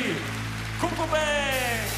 групи Ку-ку Бенд!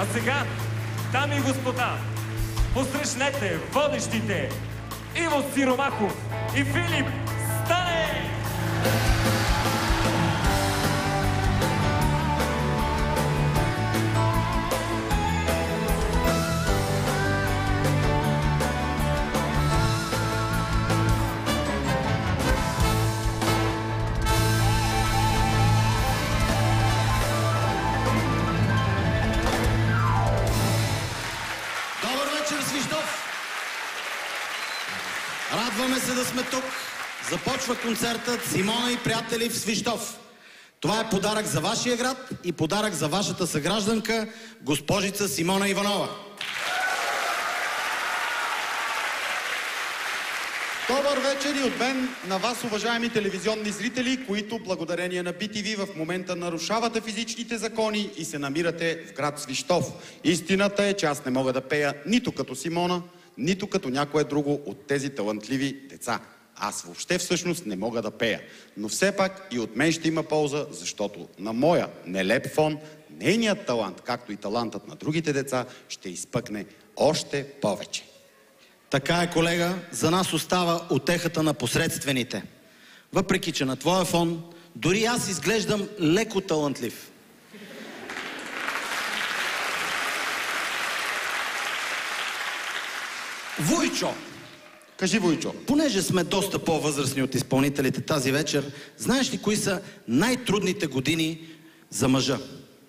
А сега, дами и господа, посрещнете водещите Иво Сиромахов и Филип Станев! Радваме се да сме тук. Започва концертът Симона и приятели в Свищов. Това е подарък за вашия град и подарък за вашата съгражданка, госпожица Симона Иванова. Добър вечер и от мен на вас, уважаеми телевизионни зрители, които благодарение на BTV в момента нарушавате физичните закони и се намирате в град Свищов. Истината е, че аз не мога да пея нито като Симона, нито като някое друго от тези талантливи деца. Аз въобще всъщност не мога да пея. Но все пак и от мен ще има полза, защото на моя нелеп фон нейният талант, както и талантът на другите деца, ще изпъкне още повече. Така е, колега, за нас остава утехата на посредствените. Въпреки че на твоя фон, дори аз изглеждам леко талантлив. Войчо! Кажи, Войчо. Понеже сме доста по-възрастни от изпълнителите тази вечер, знаеш ли кои са най-трудните години за мъжа?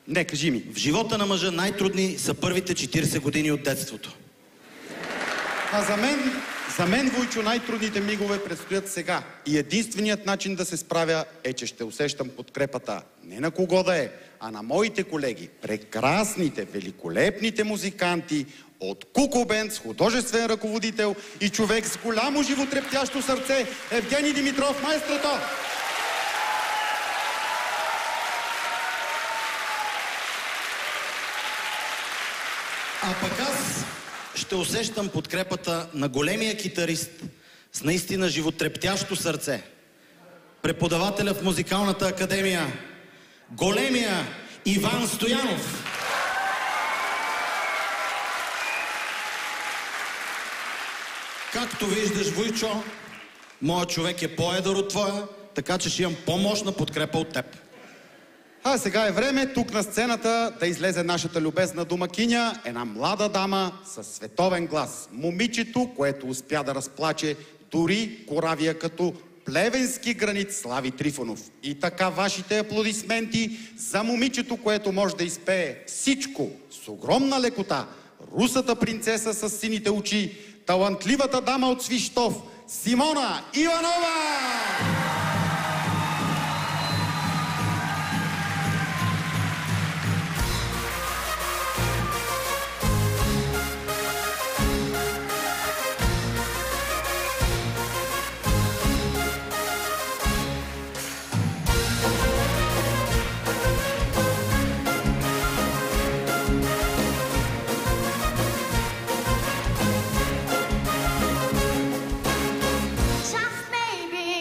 Не, кажи ми. В живота на мъжа най-трудни са първите 40 години от детството. А за мен, Войчо, най-трудните мигове предстоят сега. И единственият начин да се справя е, че ще усещам подкрепата не на кого да е, а на моите колеги, прекрасните, великолепните музиканти от Ку-ку Бенд с художествен ръководител и човек с голямо животрептящо сърце Евгений Димитров, маестрото! А пък аз ще усещам подкрепата на големия китарист с наистина животрептящо сърце. Преподавателя в Музикалната академия, големия Иван Стоянов. Както виждаш, Войчо, моят човек е по-едър от твоя, така че ще имам по-мощна подкрепа от теб. А сега е време тук на сцената да излезе нашата любезна домакиня, една млада дама със световен глас. Момичето, което успя да разплаче дори коравия като плевенски гранит Слави Трифонов. И така вашите аплодисменти за момичето, което може да изпее всичко с огромна лекота. Русата принцеса с сините очи, талантливата дама от Свищов, Симона Иванова! Just maybe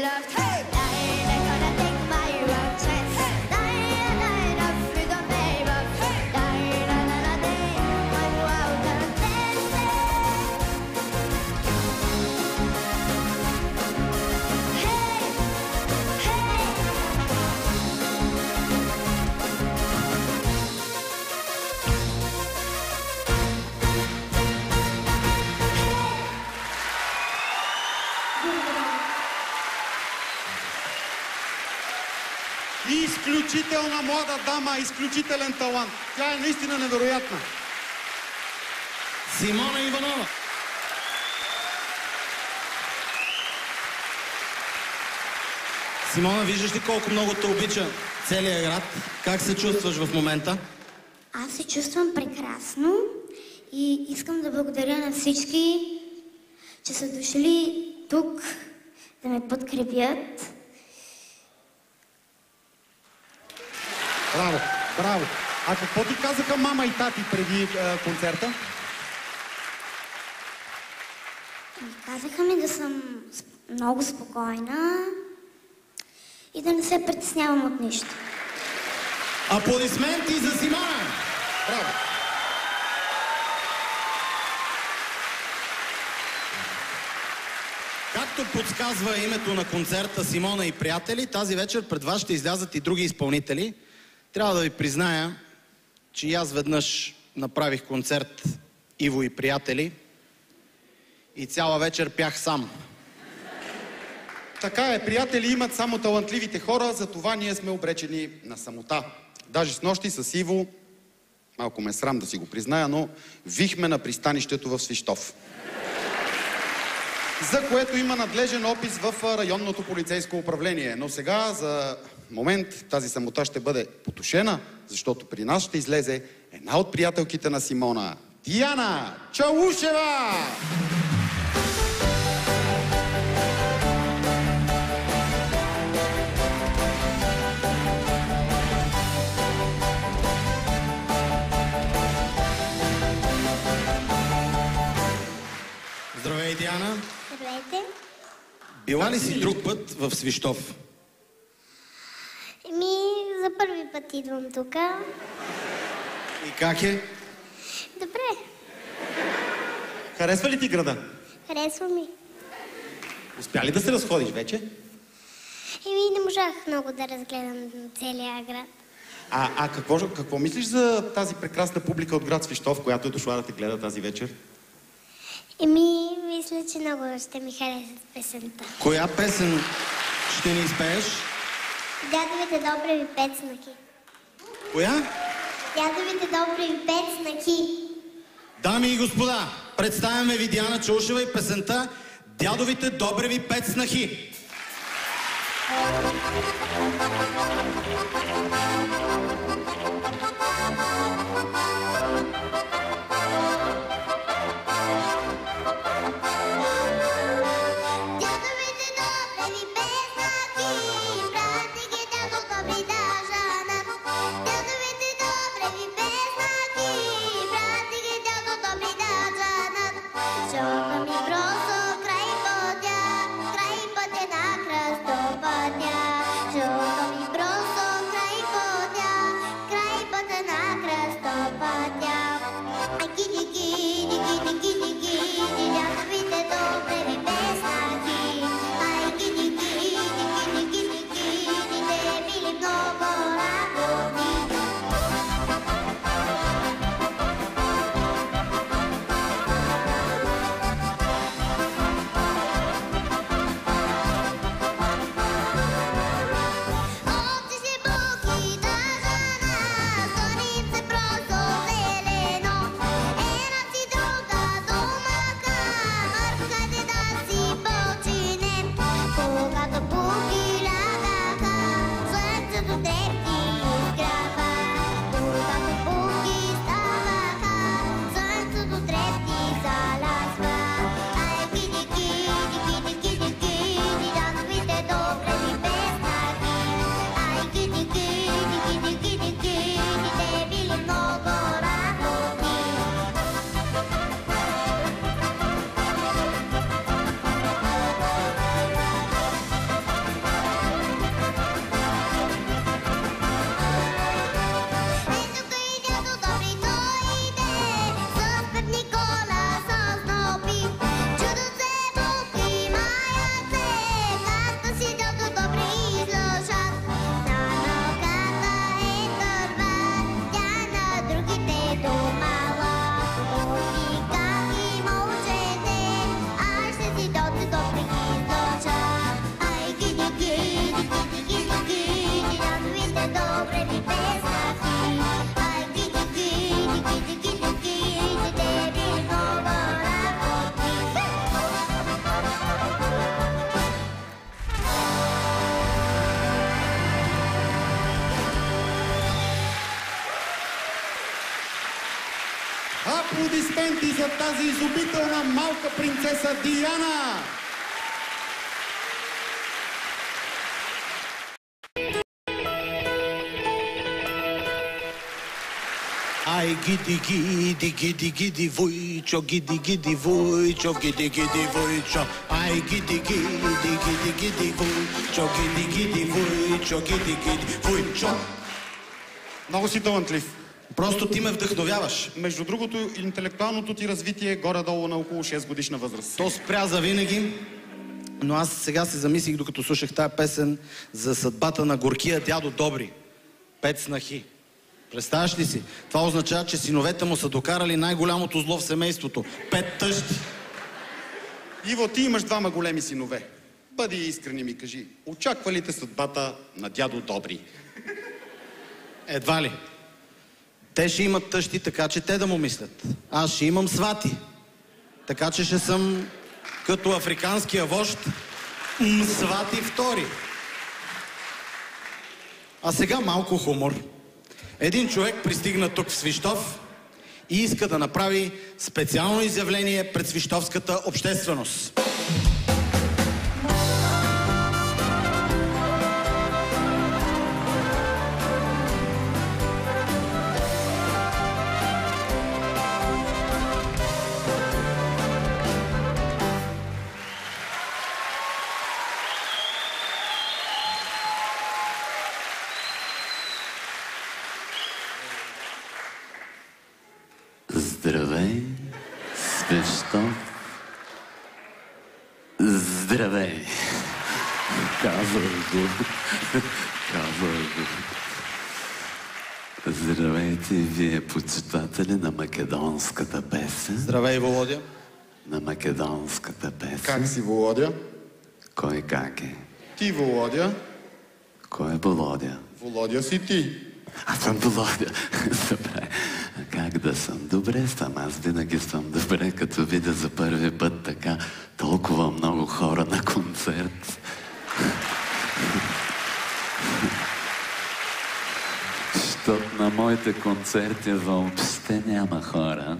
loved. Hey, I'm gonna take my wrong chance. Die, free the babe of. Die, I'm wild and dancing. Hey, hey. Изключителна млада дама, изключителен талант. Тя е наистина невероятна. Симона Иванова. Симона, виждаш ли колко много те обича целият град? Как се чувстваш в момента? Аз се чувствам прекрасно и искам да благодаря на всички, че са дошли тук да ме подкрепят. Браво, браво. А какво ти казаха мама и тати преди концерта? Казаха ми да съм много спокойна и да не се притеснявам от нищо. Аплодисменти за Симона! Браво. Както подсказва името на концерта Симона и приятели, тази вечер пред вас ще излязат и други изпълнители. Трябва да ви призная, че и аз веднъж направих концерт Иво и приятели и цяла вечер пях сам. Така е, приятели имат само талантливите хора, затова ние сме обречени на самота. Даже снощи с Иво, малко ме е срам да си го призная, но вихме на пристанището в Свищов. За което има надлежен опис в районното полицейско управление. Но сега, за момент, тази самота ще бъде потушена, защото при нас ще излезе една от приятелките на Симона, Диана Чаушева! Здравей, Диана! Здравейте. Била ли си друг път в Свищов? За първи път идвам тук. И как е? Добре, Харесва ли ти града? харесва ми. Успя ли да се разходиш вече? Не можах много да разгледам целия град. А какво мислиш за тази прекрасна публика от град Свищов, която е дошла да те гледа тази вечер? Мисля, че много ще ми харесат песента. Коя песен ще ни изпееш? Дядовите добри пецнаки. Коя? Дядовите добри пецнаки. Дами и господа, представяме ви Диана Чаушева и песента Дядовите добреви пет снахи. Дядовите добри пецнаки, брати ги дядо добри да жанат. Дядовите добри пецнаки, брати ги дядо добри да жанат. Жока ми бросо край пътя на кръстопътя. Жока ми бросо край пътя на кръстопътя. Аплодисменти за тази изобителна малка принцеса Диана! Ай, гиди, гиди, гиди, гиди, вуйчо, гиди, гиди, вуйчо, гиди, гиди, вуйчо. Ай, гиди, гиди, гиди, гиди, вуйчо, гиди, гиди, вуйчо, гиди, гиди, вуйчо. Много си талантлив. Просто ти ме вдъхновяваш. Между другото, интелектуалното ти развитие е горе-долу на около 6 годишна възраст. То спря за винаги, но аз сега се замислих, докато слушах тая песен, за съдбата на горкия дядо Добри. 5 снахи. Представяш ли си? Това означава, че синовете му са докарали най-голямото зло в семейството. 5 тъщи. Иво, ти имаш 2 големи синове. Бъди искрен и ми кажи, очаква ли те съдбата на дядо Добри? Едва ли. Те ще имат тъщи, така че те да му мислят. Аз ще имам свати. Така че ще съм като африканския вожд свати втори. А сега малко хумор. Един човек пристигна тук в Свищов и иска да направи специално изявление пред свищовската общественост. Здравей, Свищов. Здравей. Казвах го. Здравейте, вие почитатели на македонската песен. Здравей, Володя. На македонската песен. Как си, Володя? Кой как е? Ти, Володя. Кой е Володя? Володя си ти. Аз съм Володя. Добре. Как да съм? Добре съм. Аз винаги съм добре, като видя за първи път така толкова много хора на концерт. Защото на моите концерти въобще няма хора.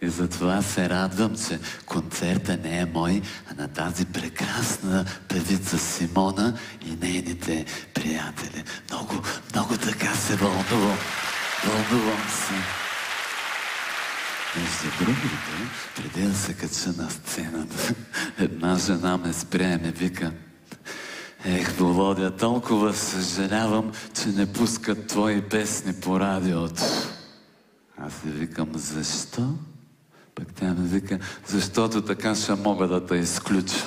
И затова се радвам, че концертът не е мой, а на тази прекрасна певица Симона и нейните приятели. Много така се вълнувам. Вълнувам се. Между другото, преди да се кача на сцената, една жена ме спря и ме вика: ех, Володя, толкова съжалявам, че не пускат твои песни по радиото. Аз си викам: защо? Пък тя ме вика: защото така ще мога да те изключа.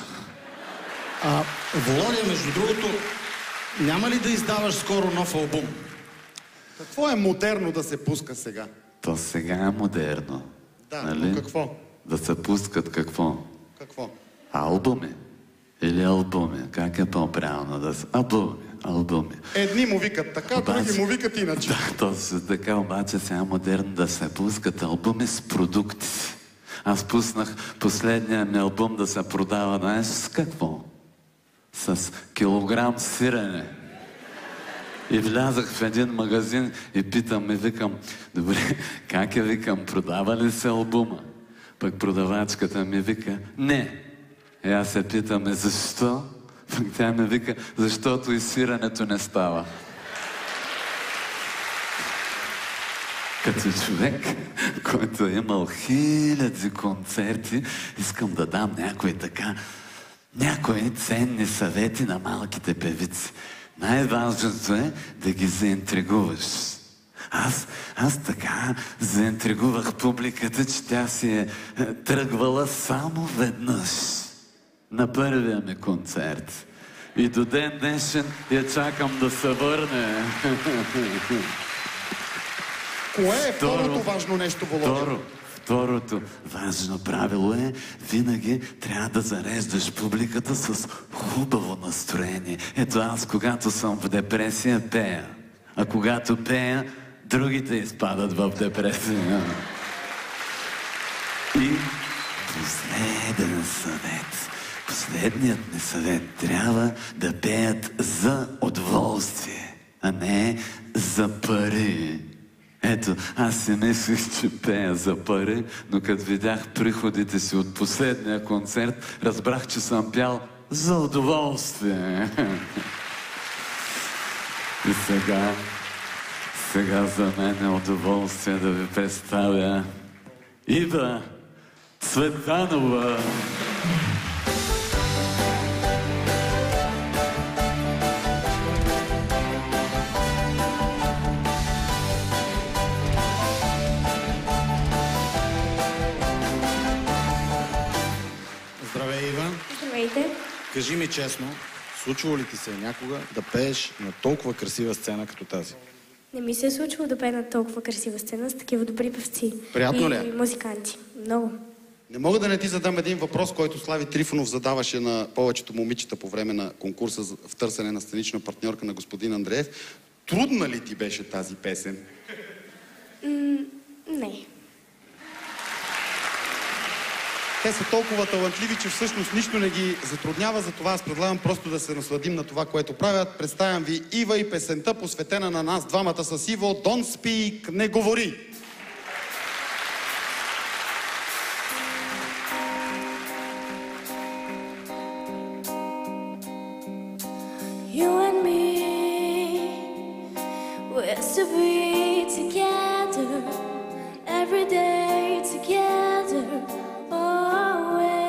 Володя, между другото, няма ли да издаваш скоро нов албум? Какво е модерно да се пуска сега? То сега е модерно. Да, нали? но какво? Да се пускат какво? Какво? Албуми? Или албуми? Как е по-правилно да се... Албуми. Едни му викат така, други му викат иначе. Да, точно така, обаче сега модерно да се пускат албуми с продукти. Аз пуснах последния ми албум да се продава, знаеш с какво? С килограм сирене. И влязах в един магазин и питам и викам: добре, как е, викам, продава ли се албума? Пък продавачката ми вика: не. И аз се питам: защо? Пък тя ми вика: защото и сиренето не става. Като човек, който е имал хиляди концерти, искам да дам някои ценни съвети на малките певици. Най-важното е да ги заинтригуваш. Аз така заинтригувах публиката, че тя си е тръгвала само веднъж на първия ми концерт. И до ден днешен я чакам да се върне. Кое е второто важно нещо, Володя? Второто важно правило е: винаги трябва да зареждаш публиката с хубаво настроение. Ето аз, когато съм в депресия, пея. А когато пея, другите изпадат в депресия. И последен съвет. Последният ми съвет: трябва да пеят за удоволствие, а не за пари. Ето, аз си мислих, че пея за пари, но като видях приходите си от последния концерт, разбрах, че съм пял за удоволствие. И сега за мен е удоволствие да ви представя Ива Цветанова. Здравей, Ива. Здравейте. Кажи ми честно, случвало ли ти се някога да пееш на толкова красива сцена като тази? Не ми се е случило да пея на толкова красива сцена с такива добри певци. Приятно ли е? И музиканти. Много. Не мога да не ти задам един въпрос, който Слави Трифонов задаваше на повечето момичета по време на конкурса в търсене на сценична партньорка на господин Андреев. Трудна ли ти беше тази песен? Не. Те са толкова талантливи, че всъщност нищо не ги затруднява, затова аз предлагам просто да се насладим на това, което правят. Представям ви Ива и песента, посветена на нас двамата с Иво. Don't speak, не говори! You and me, we're to be together, every day together, always.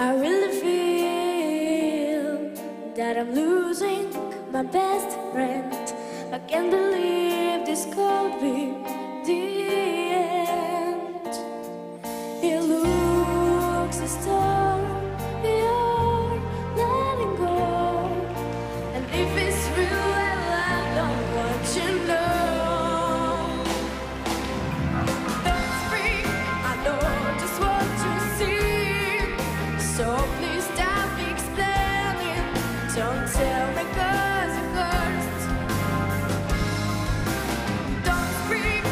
I really feel that I'm losing my best friend. I can't believe this could be the end. It looks as though you're letting go, and if it's real, well, I don't want you to know. Don't speak, I know just what you see, so please stop explaining. Don't tell me 'cause it hurts. Don't speak,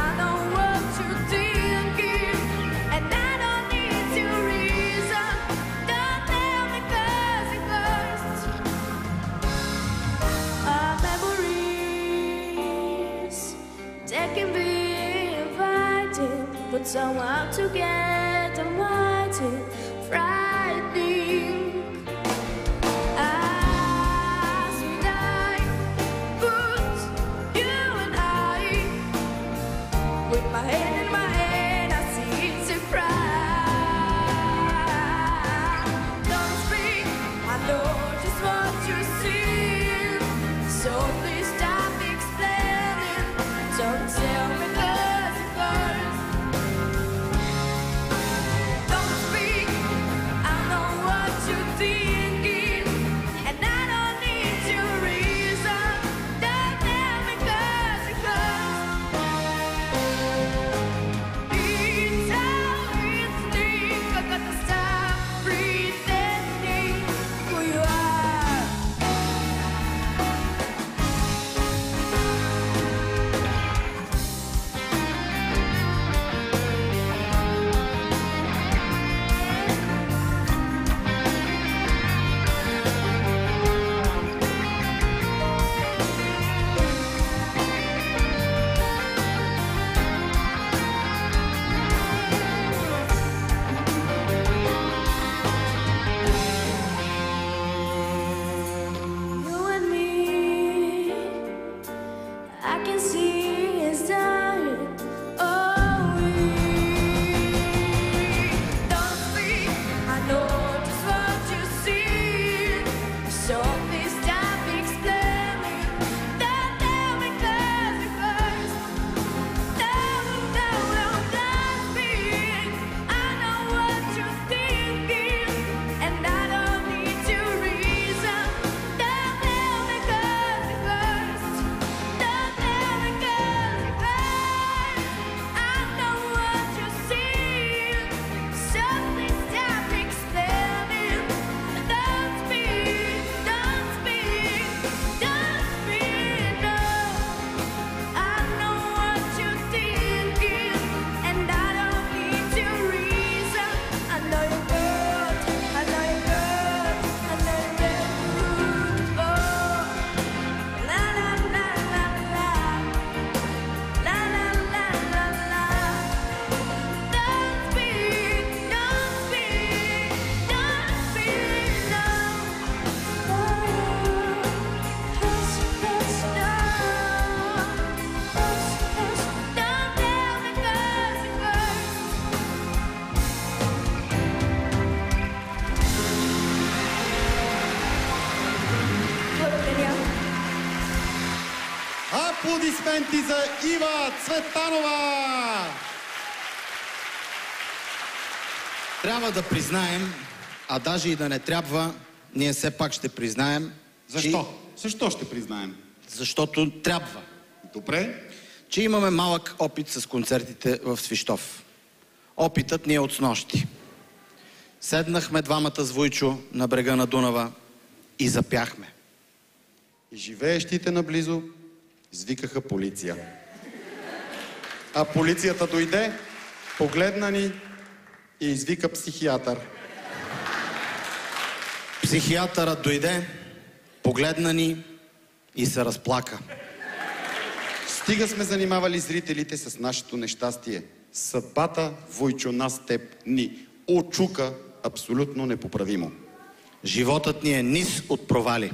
I know what you're thinking, and I don't need your reason. Don't tell me 'cause it hurts. Our memories, they can be inviting, but somehow together mighty frightening. As we die, put you and I, with my head in my hand, I see it's a cry. Don't speak, I know just what you're seeing, so please stop explaining. Don't tell me 'cause it hurts. Аплодисменти за Ива Цветанова! Трябва да признаем, а даже и да не трябва, ние все пак ще признаем. Защо? Защо ще признаем? Защото трябва. Добре. Че имаме малък опит с концертите в Свищов. Опитът ни е от снощи. Седнахме двамата с Войчо на брега на Дунава и запяхме. И живеещите наблизо извикаха полиция. А полицията дойде, погледна ни и извика психиатър. Психиатърът дойде, погледна ни и се разплака. Стига сме занимавали зрителите с нашето нещастие. Съдбата, Войчо, нас теб ни очука абсолютно непоправимо. Животът ни е низ от провали.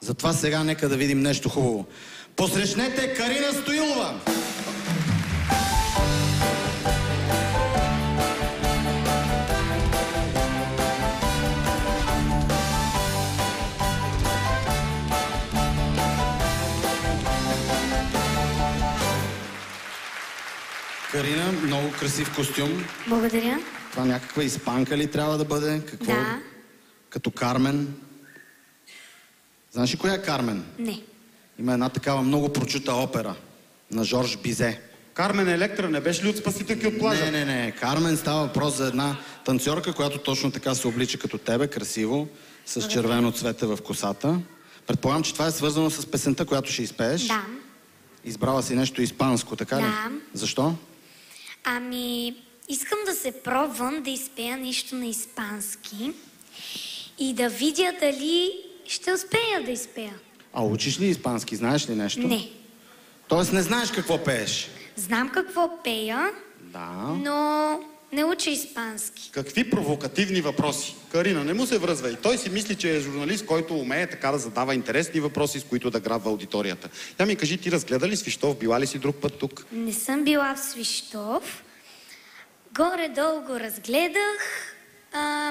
Затова сега нека да видим нещо хубаво. Посрещнете Карина Стоилова! Карина, много красив костюм. Благодаря. Това някаква испанка ли трябва да бъде? Какво? Да. Като Кармен. Знаеш ли коя е Кармен? Не. Има една такава много прочута опера на Жорж Бизе. Кармен Електра не беше ли от спасителки от плажа? Не. Кармен става въпрос за една танцорка, която точно така се облича като тебе, красиво, с червено цвете в косата. Предполагам, че това е свързано с песента, която ще изпееш. Да. Избрала си нещо испанско, така ли? Да. Защо? Ами, искам да се пробвам да изпея нещо на испански и да видя дали ще успея да изпея. А учиш ли испански? Знаеш ли нещо? Не. Тоест не знаеш какво пееш? Знам какво пея, Да. но не уча испански. Какви провокативни въпроси? Карина, не му се връзва. И той си мисли, че е журналист, който умее така да задава интересни въпроси, с които да грабва аудиторията. Я ми кажи, ти разгледа ли Свищов? Била ли си друг път тук? Не съм била в Свищов. Горе-долу го разгледах.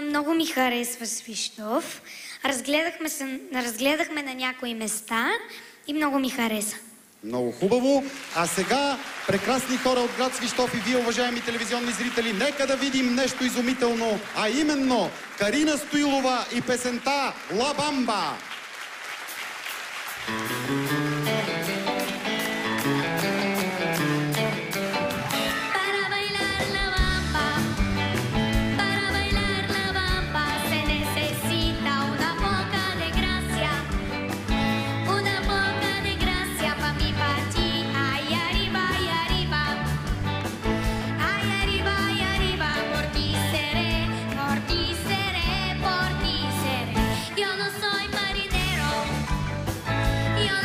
Много ми харесва Свищов. Разгледахме на някои места и много ми хареса. Много хубаво. А сега, прекрасни хора от град Свищов и вие, уважаеми телевизионни зрители, нека да видим нещо изумително, а именно Карина Стоилова и песента «Ла Бамба». Para bailar la bamba, se necesita una poca de gracia pa' mi pa' ti, ay arriba, por ti seré, por ti seré, por ti seré. Yo no soy marinero, yo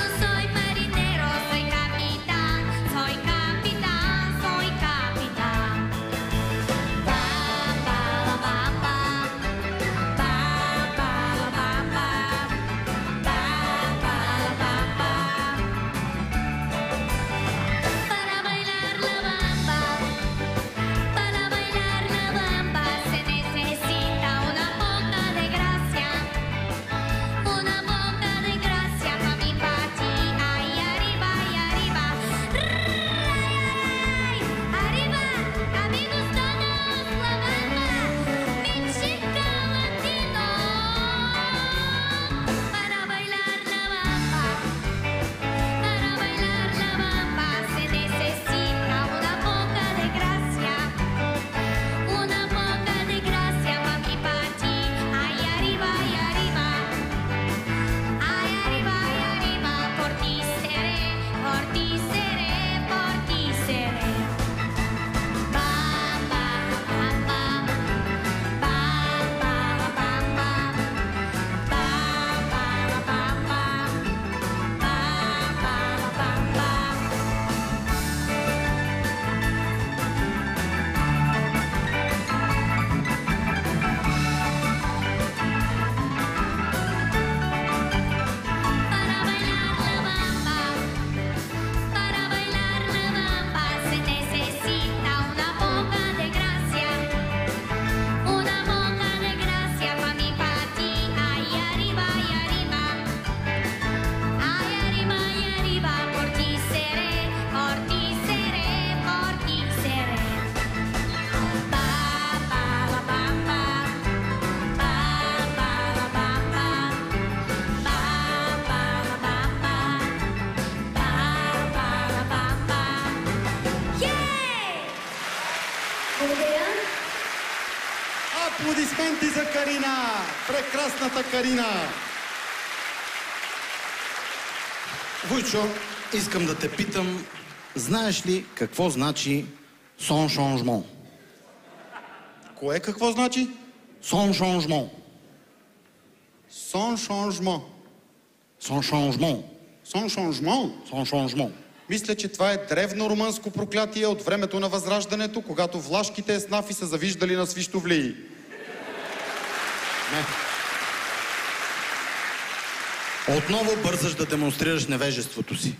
Карина! Прекрасната Карина! Войчо, искам да те питам, знаеш ли какво значи сон шонжмон? Кое какво значи? Сон шонжмон. Сон шонжмо. Сон шонжмон. Сон шонжмо? Сон шонжмон. Мисля, че това е древно румънско проклятие от времето на Възраждането, когато влашките еснафи са завиждали на свищовлии. Не. Отново бързаш да демонстрираш невежеството си.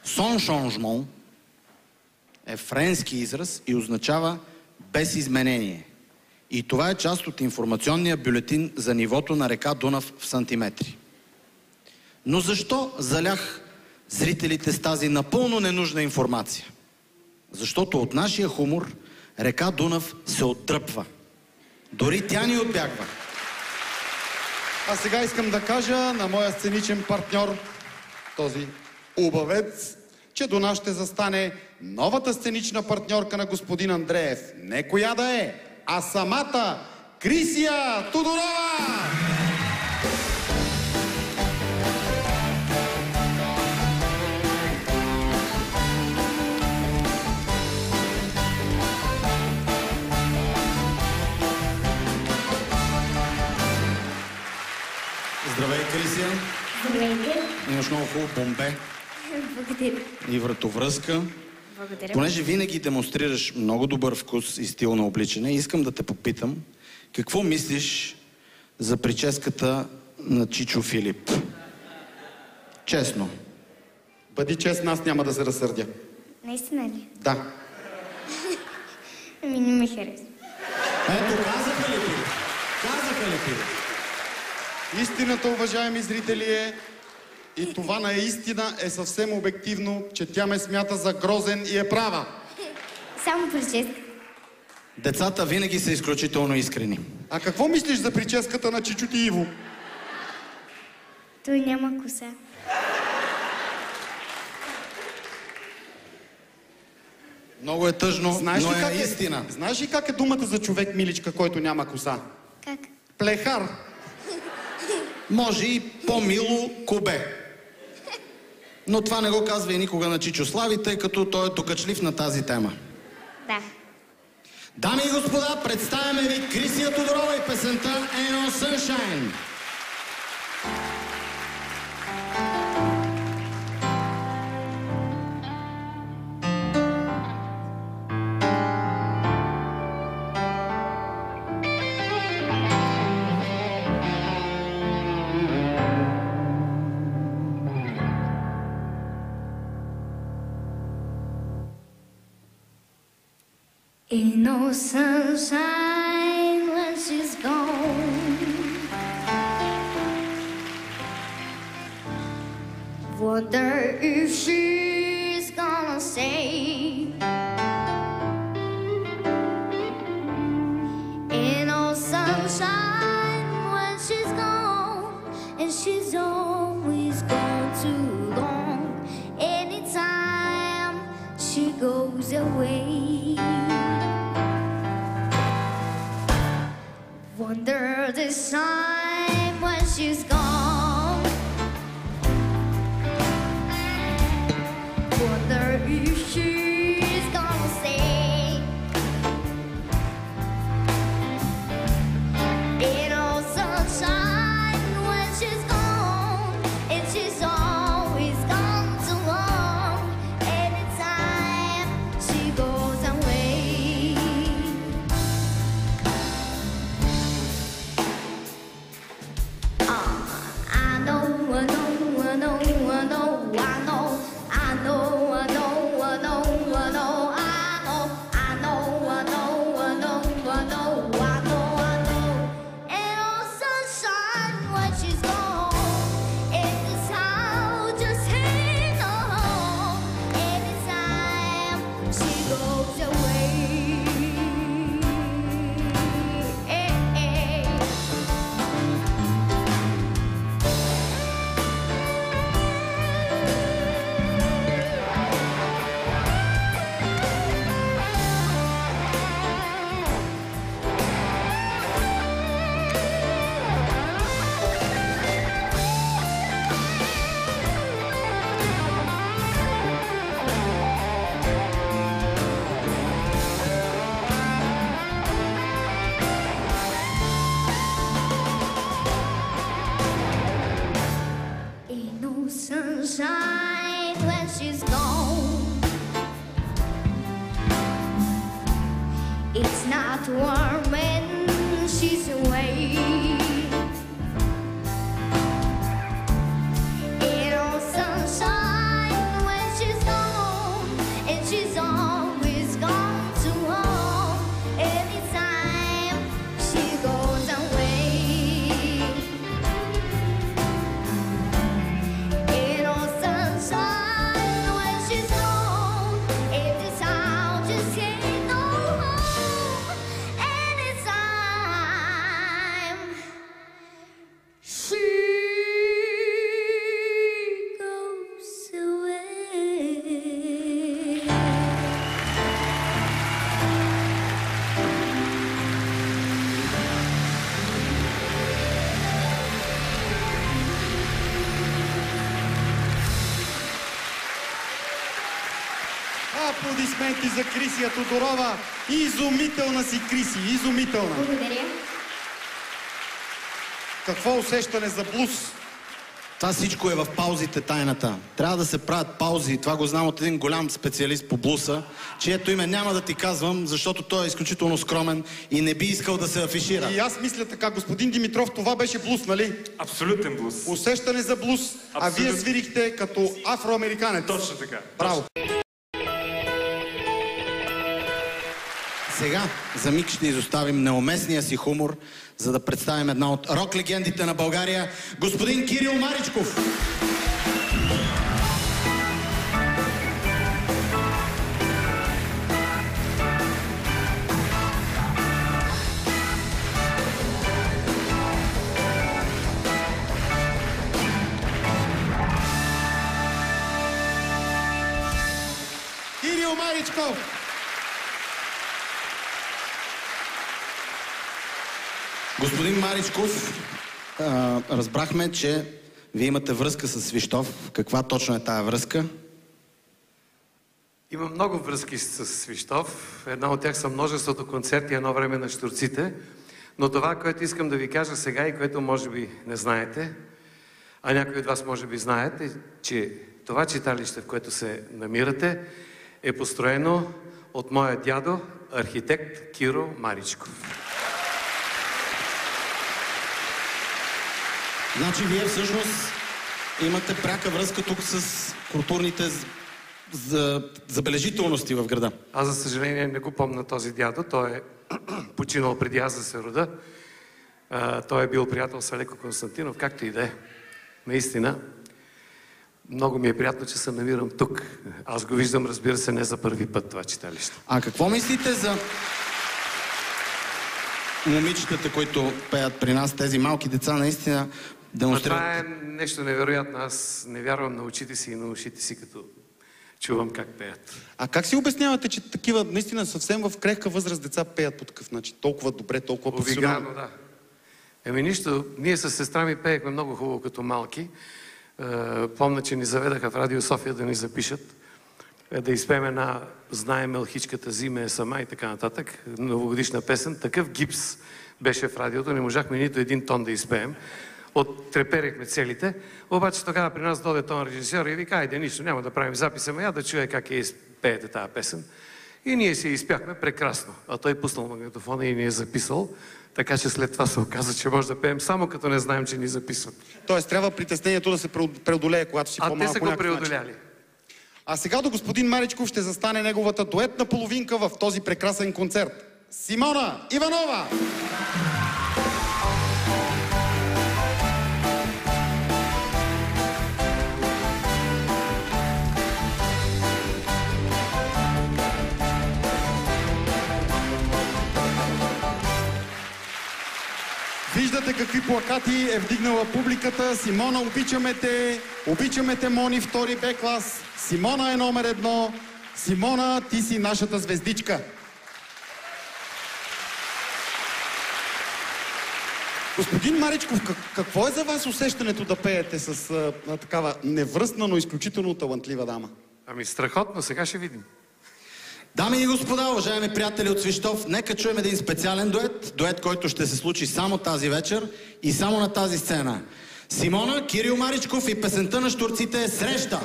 Сон шонжмон е френски израз и означава без изменение. И това е част от информационния бюлетин за нивото на река Дунав в сантиметри. Но защо залях зрителите с тази напълно ненужна информация? Защото от нашия хумор река Дунав се отдръпва. Дори тя ни отбягва. А сега искам да кажа на моя сценичен партньор, този убавец, че до нас ще застане новата сценична партньорка на господин Андреев. Не коя да е, а самата Крисия Тодорова! Здравей, Крисия. Здравейте. Имаш много хубаво бомбе Благодаря. и вратовръзка. Благодаря. Понеже винаги демонстрираш много добър вкус и стил на обличане, искам да те попитам, какво мислиш за прическата на Чичо Филип? Честно. Бъди честна, аз няма да се разсърдя. Наистина ли? Да. Ами не ми харесва. Ето, казаха ли ти? Казаха ли ти? Истината, уважаеми зрители, е, и това наистина е съвсем обективно, че тя ме смята за грозен и е права. Само прическа. Децата винаги са изключително искрени. А какво мислиш за прическата на Чичо Иво? Той няма коса. Много е тъжно, Знаеш но ли, е истина. знаеш ли как е думата за човек, миличка, който няма коса? Как? Плехар. Може и по-мило кубе. Но това не го казва и никога на Чичо Слави, тъй като той е докачлив на тази тема. Да. Дами и господа, представяме ви Крисия Тодорова и песента Ain't No Sunshine. Ain't no sunshine when she's gone. Wonder if she's gonna stay. Ain't no sunshine when she's gone, and she's always gone too long. Anytime she goes away. Wonder this time when she's gone. Wonder if she's gonna stay. Ain't no sunshine when she's gone, and she's always gone too long. Anytime she goes away. Аплодисменти за Крисия Тодорова. Изумителна си, Криси, изумителна. Благодаря. Какво усещане за блуз? Това всичко е в паузите, тайната. Трябва да се правят паузи. Това го знам от един голям специалист по блуса, чието име няма да ти казвам, защото той е изключително скромен и не би искал да се афишира. И аз мисля така, господин Димитров, това беше блуз, нали? Абсолютен блуз. Усещане за блуз, а вие Абсолютно. свирихте като афроамериканец. Точно така. Браво. Сега за миг ще изоставим неуместния си хумор, за да представим една от рок-легендите на България, господин Кирил Маричков. Кирил Маричков! Господин Маричков, разбрахме, че вие имате връзка с Свищов. Каква точно е тая връзка? Има много връзки с Свищов. Една от тях са множеството концерти едно време на Щурците. Но това, което искам да ви кажа сега и което може би не знаете, а някои от вас може би знаете, че това читалище, в което се намирате, е построено от моя дядо, архитект Киро Маричков. Значи вие всъщност имате пряка връзка тук с културните забележителности в града. Аз, за съжаление, не го помня този дядо. Той е починал преди аз да се рода. Той е бил приятел с Алеко Константинов, както и да е. Наистина, много ми е приятно, че се намирам тук. Аз го виждам, разбира се, не за първи път това читалище. А какво мислите за момичетата, които пеят при нас, тези малки деца, наистина демонстрират? Това е нещо невероятно. Аз не вярвам на очите си и на ушите си, като чувам как пеят. А как си обяснявате, че такива наистина съвсем в крехка възраст деца пеят по такъв начин? Толкова добре, толкова професионално. Овигано, да. Еми нищо, ние с сестра ми пеехме много хубаво като малки. Помня, че ни заведаха в Радио София да ни запишат, да изпеем една "Знае мелхичката зиме е сама" и така нататък, новогодишна песен. Такъв гипс беше в радиото, не можахме нито един тон да изпеем. Оттреперихме целите, обаче тогава при нас дойде тон режисьор и вика: "Айде, нищо, няма да правим записа, ама я да чуя как я изпеете тази песен." И ние си изпяхме прекрасно. А той пуснал магнитофона и ни е записал, така че след това се оказа, че може да пеем само като не знаем, че ни записват. Тоест трябва притеснението да се преодолее, когато си А по-малко. те са по го някакъв начин. преодоляли. А сега до господин Маричков ще застане неговата дуетна половинка в този прекрасен концерт. Симона Иванова! Виждате какви плакати е вдигнала публиката. Симона, обичаме те, Мони, втори Б клас. Симона е номер 1. Симона, ти си нашата звездичка. Господин Маричков, какво е за вас усещането да пеете с такава невръстна, но изключително талантлива дама? Ами страхотно, сега ще видим. Дами и господа, уважаеми приятели от Свищов, нека чуем един специален дует, който ще се случи само тази вечер и само на тази сцена. Симона, Кирил Маричков и песента на Щурците "Среща".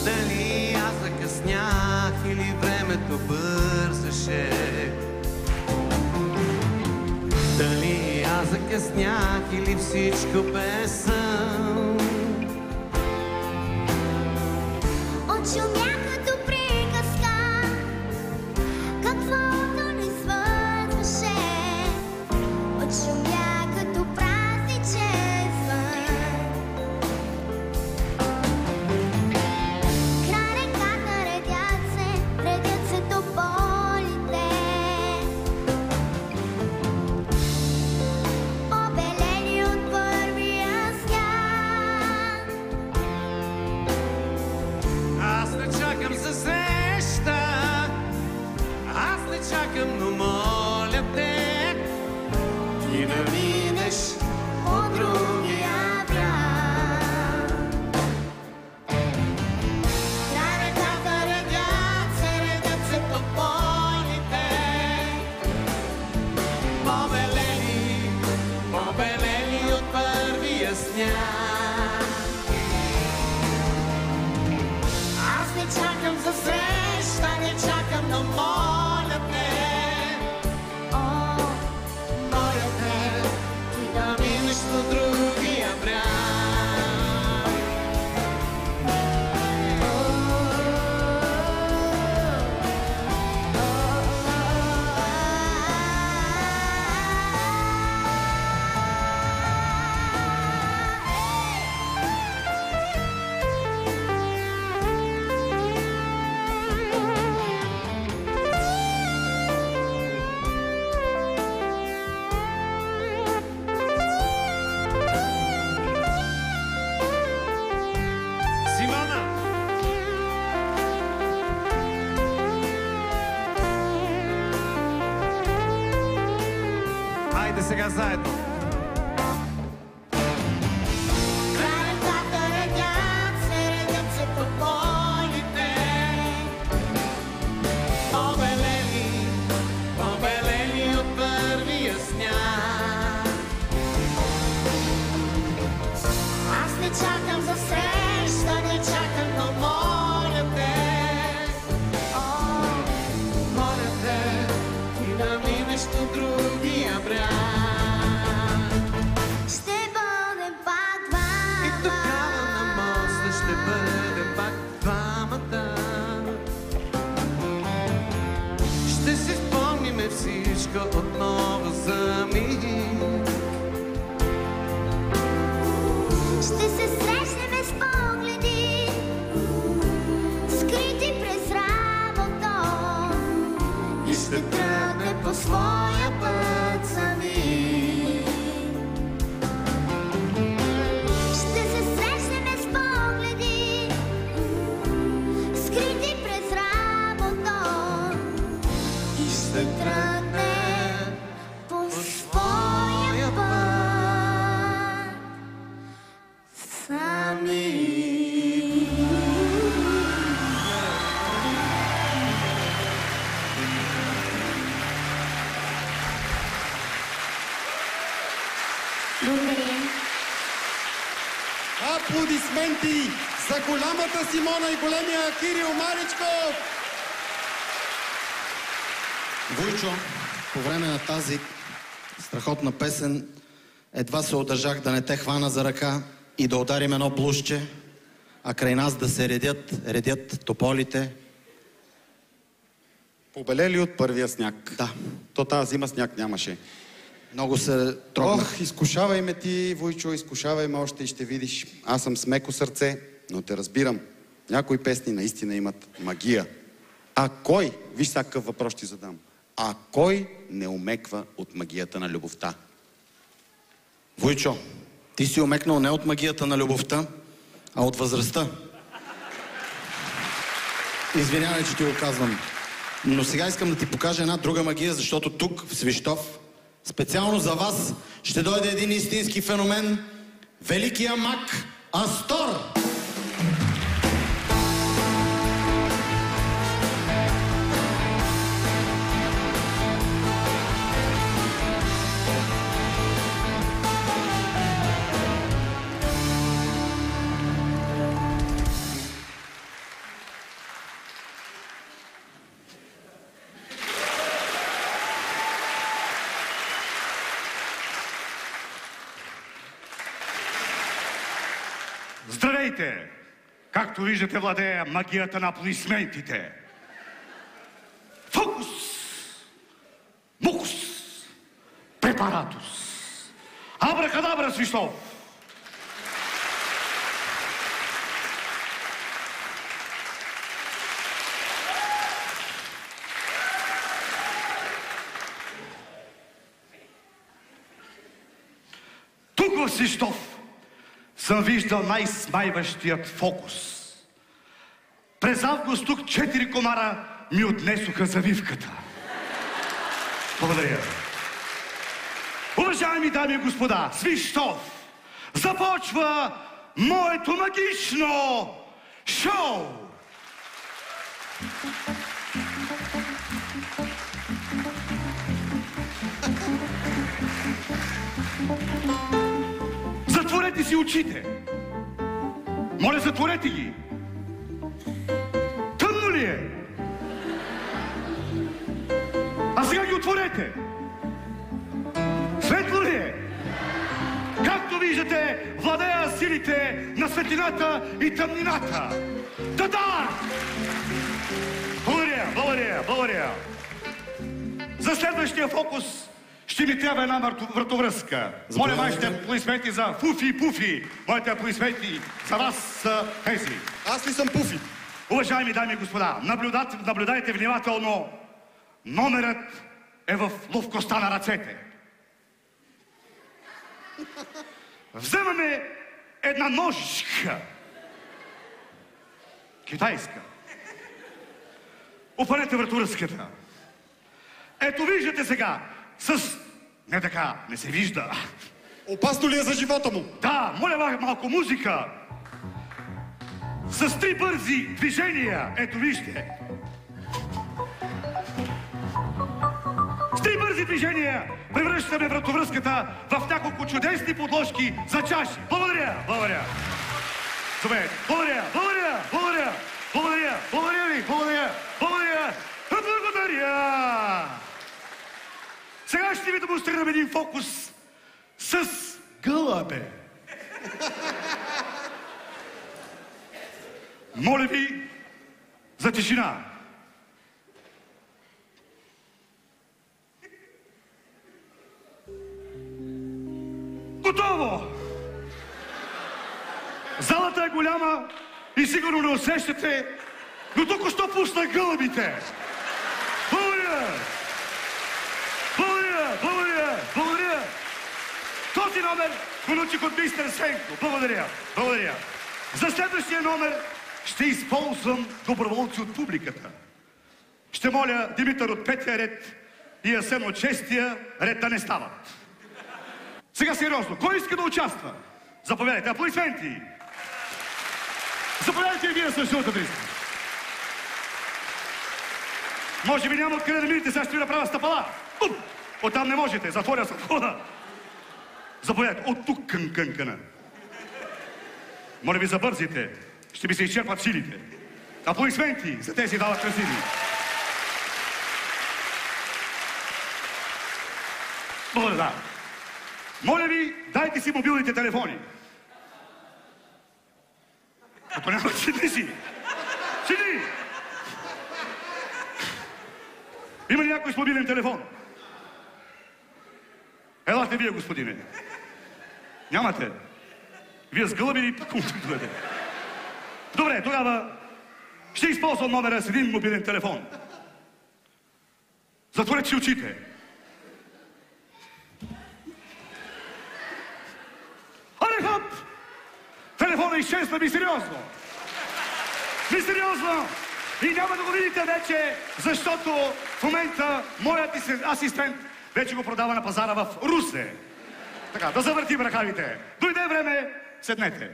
Дали аз закъснях или времето бързаше? Дали аз закъснях или всичко бе сън? Отшумя като приказка, каквото ни свързваше. Отшумя като празничен звън. Край реката редят се тополите, обелени от първия сняг. Аз не чакам за среща, аз не чакам, но моля те, не чакам за среща, не чакам, но моля те, моля те, ти да минеш до другия бряг. Хайде сега заедно. Кралетата редят се по полите. Побелели, побелели от първия сняг. Аз не чакам за среща, не чакам, но моля те, Моля те, ти да минеш до другия бряг. ще бъдем пак И двама. тогава на моста ще бъдем пак двамата. Ще си спомниме всичко отново за миг. Ще се срещнем с погледи, скрити през работа, И ще тръгне по своя път сами. Ще се срещнем с погледи, скрити през работа, и ще тръгне по своя път сами. Благодаря. Аплодисменти за голямата Симона и големия Кирил Маричков! Войчо, по време на тази страхотна песен едва се удържах да не те хвана за ръка и да ударим едно блузче, а край нас да се редят тополите. Побелели от първия сняг. Да. То тази зима сняг нямаше. Много се трогнах. Ох, изкушавай ме ти, Войчо, изкушавай ме още и ще видиш. Аз съм с меко сърце, но те разбирам. Някои песни наистина имат магия. А кой, виж сега какъв въпрос ти задам, а кой не умеква от магията на любовта? Войчо, ти си омекнал не от магията на любовта, а от възрастта. Извинявай, че ти го казвам. Но сега искам да ти покажа една друга магия, защото тук, в Свищов, специално за вас, ще дойде един истински феномен – великия маг Астор! Здравейте! Както виждате, владея магията на аплодисментите. Фокус! Мукус! Препаратус! Абракадабра, Свищов! Тук в Свищов съм виждал най-смайващият фокус. През август тук 4 комара ми отнесоха завивката. Благодаря. Уважаеми дами и господа, Свищов, започва моето магично шоу! Затворете си очите! Моля, затворете ги! ли е? А сега ги отворете. Светло ли е? Както виждате, владея силите на светлината и тъмнината. Да! Благодаря. За следващия фокус ще ми трябва една вратовръзка. Моля вашите аплодисменти за Фуфи и Пуфи. Моите аплодисменти за вас са тези. Аз ли съм Пуфи? Уважаеми дами и господа, наблюдайте внимателно. Номерът е в ловкостта на ръцете. Вземаме една ножичка. Китайска. Опънете вратовръзката. Ето виждате сега. Не така, не се вижда. Опасно ли е за живота му? Да, моля малко музика. С 3 бързи движения. Ето вижте. С 3 бързи движения превръщаме вратовръзката в няколко чудесни подложки за чаши. Благодаря. Добре, благодаря ви. Сега ще ви демонстрирам един фокус с гълъбе. Моля ви за тишина. Готово! Залата е голяма и сигурно не усещате, но току-що пусна гълъбите. Благодаря! Този номер го научих от мистер Сенко. Благодаря. За следващия номер ще използвам доброволци от публиката. Ще моля Димитър от 5-я ред и Асен от 6-я ред да не стават. Сега сериозно, кой иска да участва? Заповядайте, аплодисменти! Заповядайте и вие също да близко. Може би няма откъде да видите, сега ще ви направя стъпала. Оттам не можете, затворя съм входа. Заповядайте, от тук към кънкъна. Моля ви, забързите, ще ви се изчерпат силите. Аплодисменти за тези дава красиви. Благодаря. Моля ви, дайте си мобилните телефони. Ако няма, седи си. Седи! Има ли някой с мобилен телефон? Елате вие, господине. Нямате. Вие с гълъби или консултувате? Добре, тогава ще използвам номера с един мобилен телефон. Затворете си очите. Але хоп! Телефона изчезна мистериозно. Мистериозно! И няма да го видите вече, защото в момента моят асистент вече го продава на пазара в Русе. Така, да завъртим ръкавите. Дойде време, седнете.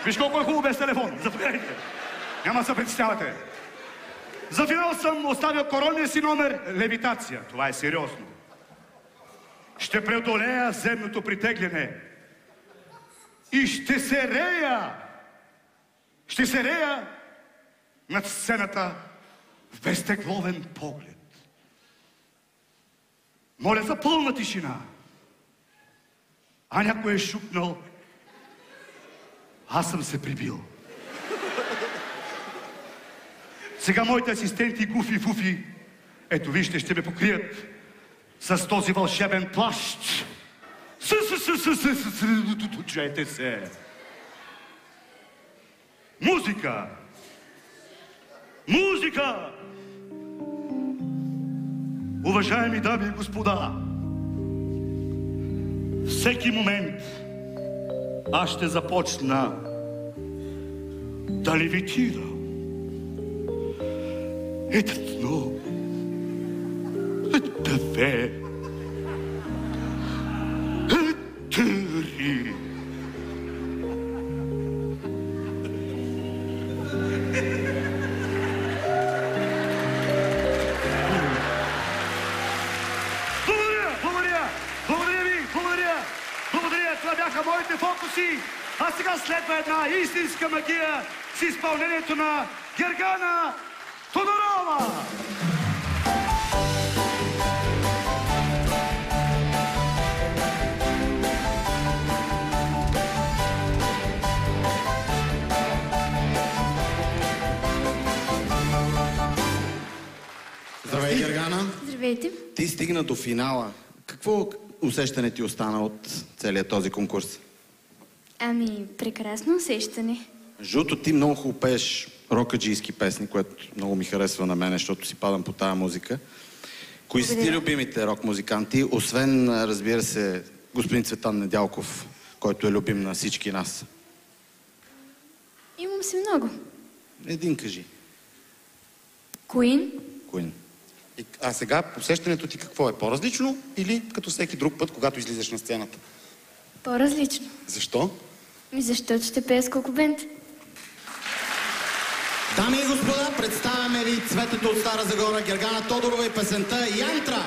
Виж колко е хубаво без телефон. Заповядайте. Няма да се притеснявате. За финал съм оставил коронния си номер левитация. Това е сериозно. Ще преодолея земното притегляне. И ще се рея над сцената в безтегловен поглед. Моля за пълна тишина. А някой е шукнал. Аз съм се прибил. Сега моите асистенти Гуфи и Фуфи, ето вижте, ще ме покрият с този вълшебен плащ. Чуете се. Музика! Музика! Уважаеми дами и господа, всеки момент аз ще започна да левитирам. Едно, две, три. Това бяха моите фокуси. А сега следва една истинска магия с изпълнението на Гергана Тодорова! Здравей, Гергана. Здравейте. Ти стигна до финала. Какво усещане ти остана от целият този конкурс? Ами, прекрасно усещане. Жуто, ти много хубаво пееш рокаджийски песни, което много ми харесва на мен, защото си падам по тая музика. Кои са ти любимите рок-музиканти, освен, разбира се, господин Цветан Недялков, който е любим на всички нас? Имам се много. Един кажи. Queen. Queen. А сега усещането ти какво е? По-различно или като всеки друг път, когато излизаш на сцената? По-различно. Защо? Защото ще пея с Кокубент. Дами и господа, представяме ви цветето от Стара Загора, Гергана Тодорова и песента Янтра.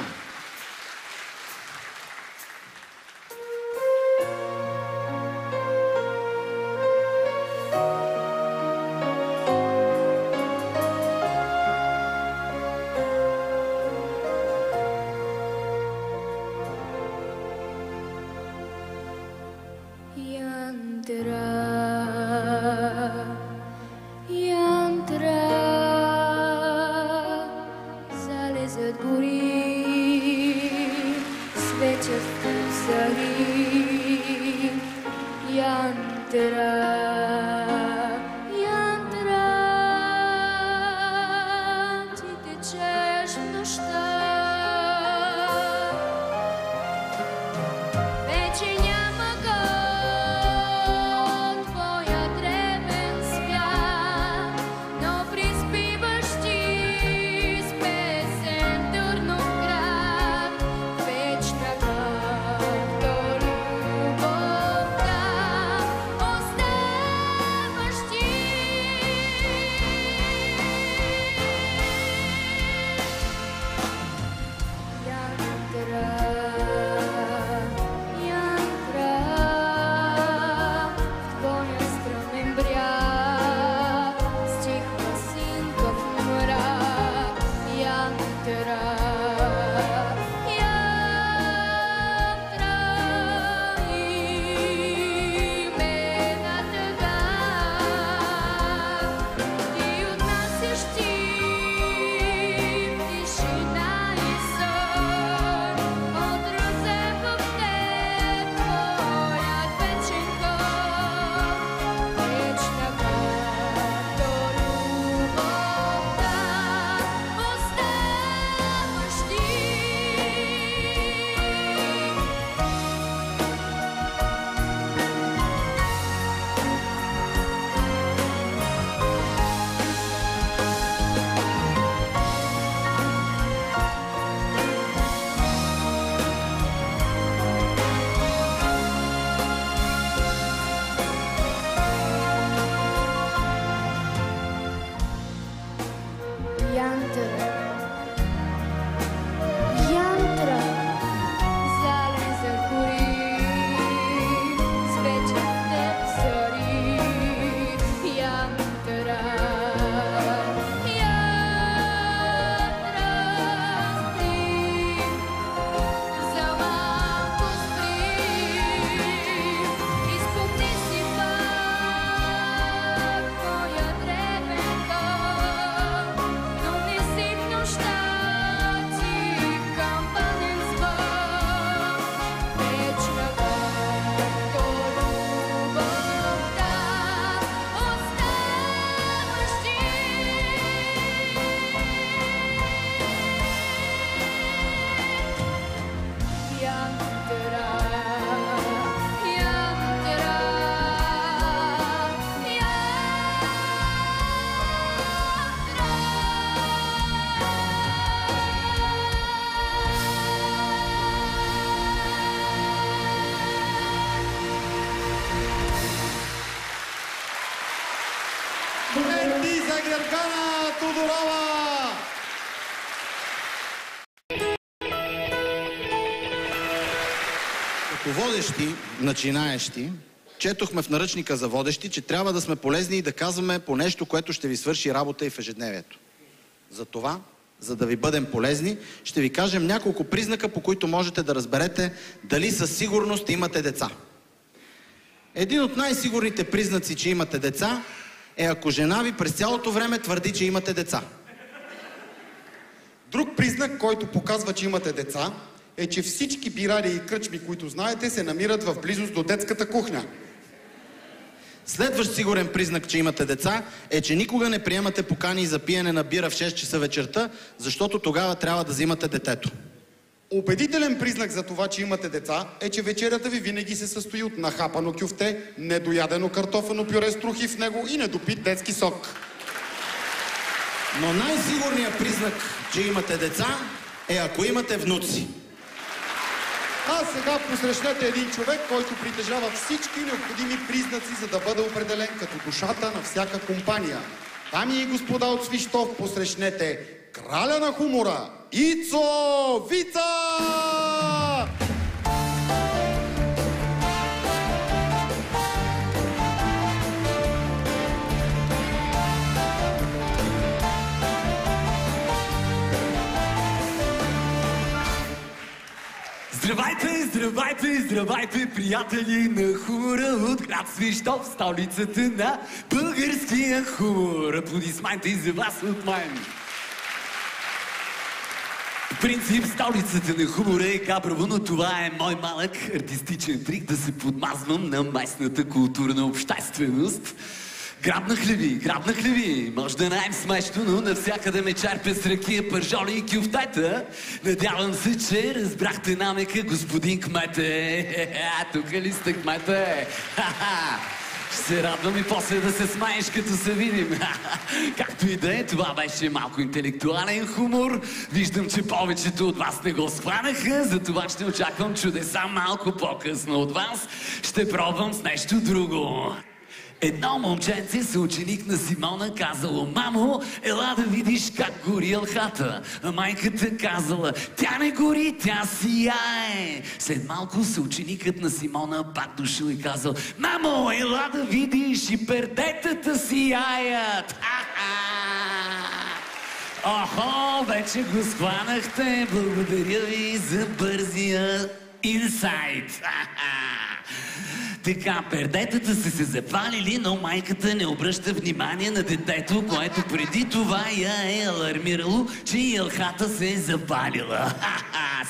Гергана Тодорова! Като водещи, начинаещи, четохме в наръчника за водещи, че трябва да сме полезни и да казваме по нещо, което ще ви свърши работа и в ежедневието. Затова, за да ви бъдем полезни, ще ви кажем няколко признака, по които можете да разберете дали със сигурност имате деца. Един от най-сигурните признаци, че имате деца, е ако жена ви през цялото време твърди, че имате деца. Друг признак, който показва, че имате деца, е, че всички бирари и кръчми, които знаете, се намират в близост до детската кухня. Следващ сигурен признак, че имате деца, е, че никога не приемате покани за пиене на бира в 6 часа вечерта, защото тогава трябва да взимате детето. Убедителен признак за това, че имате деца, е, че вечерята ви винаги се състои от нахапано кюфте, недоядено картофено пюре с трохи в него и недопит детски сок. Но най-сигурният признак, че имате деца, е ако имате внуци. А сега посрещнете един човек, който притежава всички необходими признаци, за да бъде определен като душата на всяка компания. Дами и господа от Свищов, посрещнете краля на хумора, Ицо Вица! Здравейте, здравейте, здравейте, приятели на хумора от град Свищов, столицата на българския хумор. Аплодисменти за вас от мен. В принцип, столицата на хумора е Габрово, но това е мой малък артистичен трик да се подмазвам на местната културна общественост. Грабнах ли ви? Може да не е смешно, но навсякъде ме черпят с ракия, пържоли и кюфтета. Надявам се, че разбрахте намека, господин кмете. Тук ли сте, кмете? Ще се радвам и после да се смееш, като се видим. Както и да е, това беше малко интелектуален хумор. Виждам, че повечето от вас не го схванаха, затова ще очаквам чудеса малко по-късно от вас. Ще пробвам с нещо друго. Едно момченце, съученик на Симона, казало: мамо, ела да видиш как гори елхата. А майката казала: тя не гори, тя сияе. След малко съученикът на Симона пак дошъл и казал: мамо, ела да видиш, и пердетата сияят. Охо, вече го схванахте. Благодаря ви за бързия инсайт. Така, пердетата са се запалили, но майката не обръща внимание на детето, което преди това я е алармирало, че и елхата се е запалила.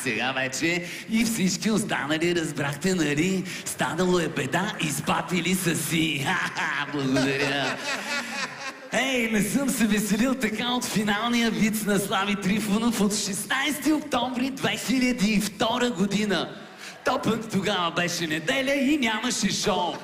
Сега вече и всички останали разбрахте, нали? Станало е беда, изпатили са си. Благодаря. Ей, не съм се веселил така от финалния виц на Слави Трифонов от 16 октомври 2002 година. То пък тогава беше неделя и нямаше шоу.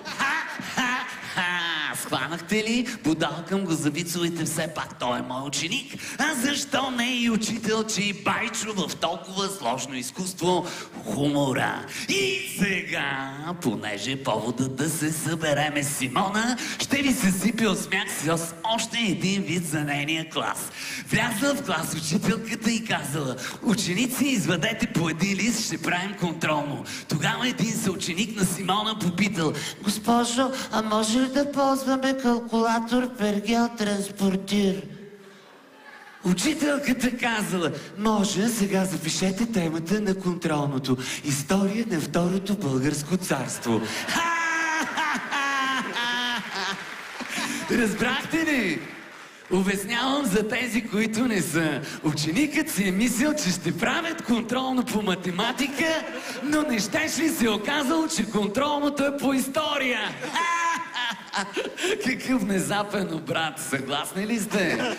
Схванахте ли? Подалкам го за вицовете, все пак той е мой ученик. А защо не и учителче и байчо в толкова сложно изкуство хумора? И сега, понеже поводът да се събереме с Симона, ще ви се сипе от смях с още един виц за нейния клас. Влязла в клас учителката и казала: ученици, извадете по един лист, ще правим контролно. Тогава един съученик на Симона попитал: госпожо, а може ли да ползваме калкулатор Пергел Транспортир? Учителката казала: може, сега запишете темата на контролното. История на Второто българско царство. Разбрахте ли? Обяснявам за тези, които не са. Ученикът си е мислил, че ще правят контролно по математика, но не щеш ли се оказало, че контролното е по история? Какъв внезапен обрат, съгласни ли сте?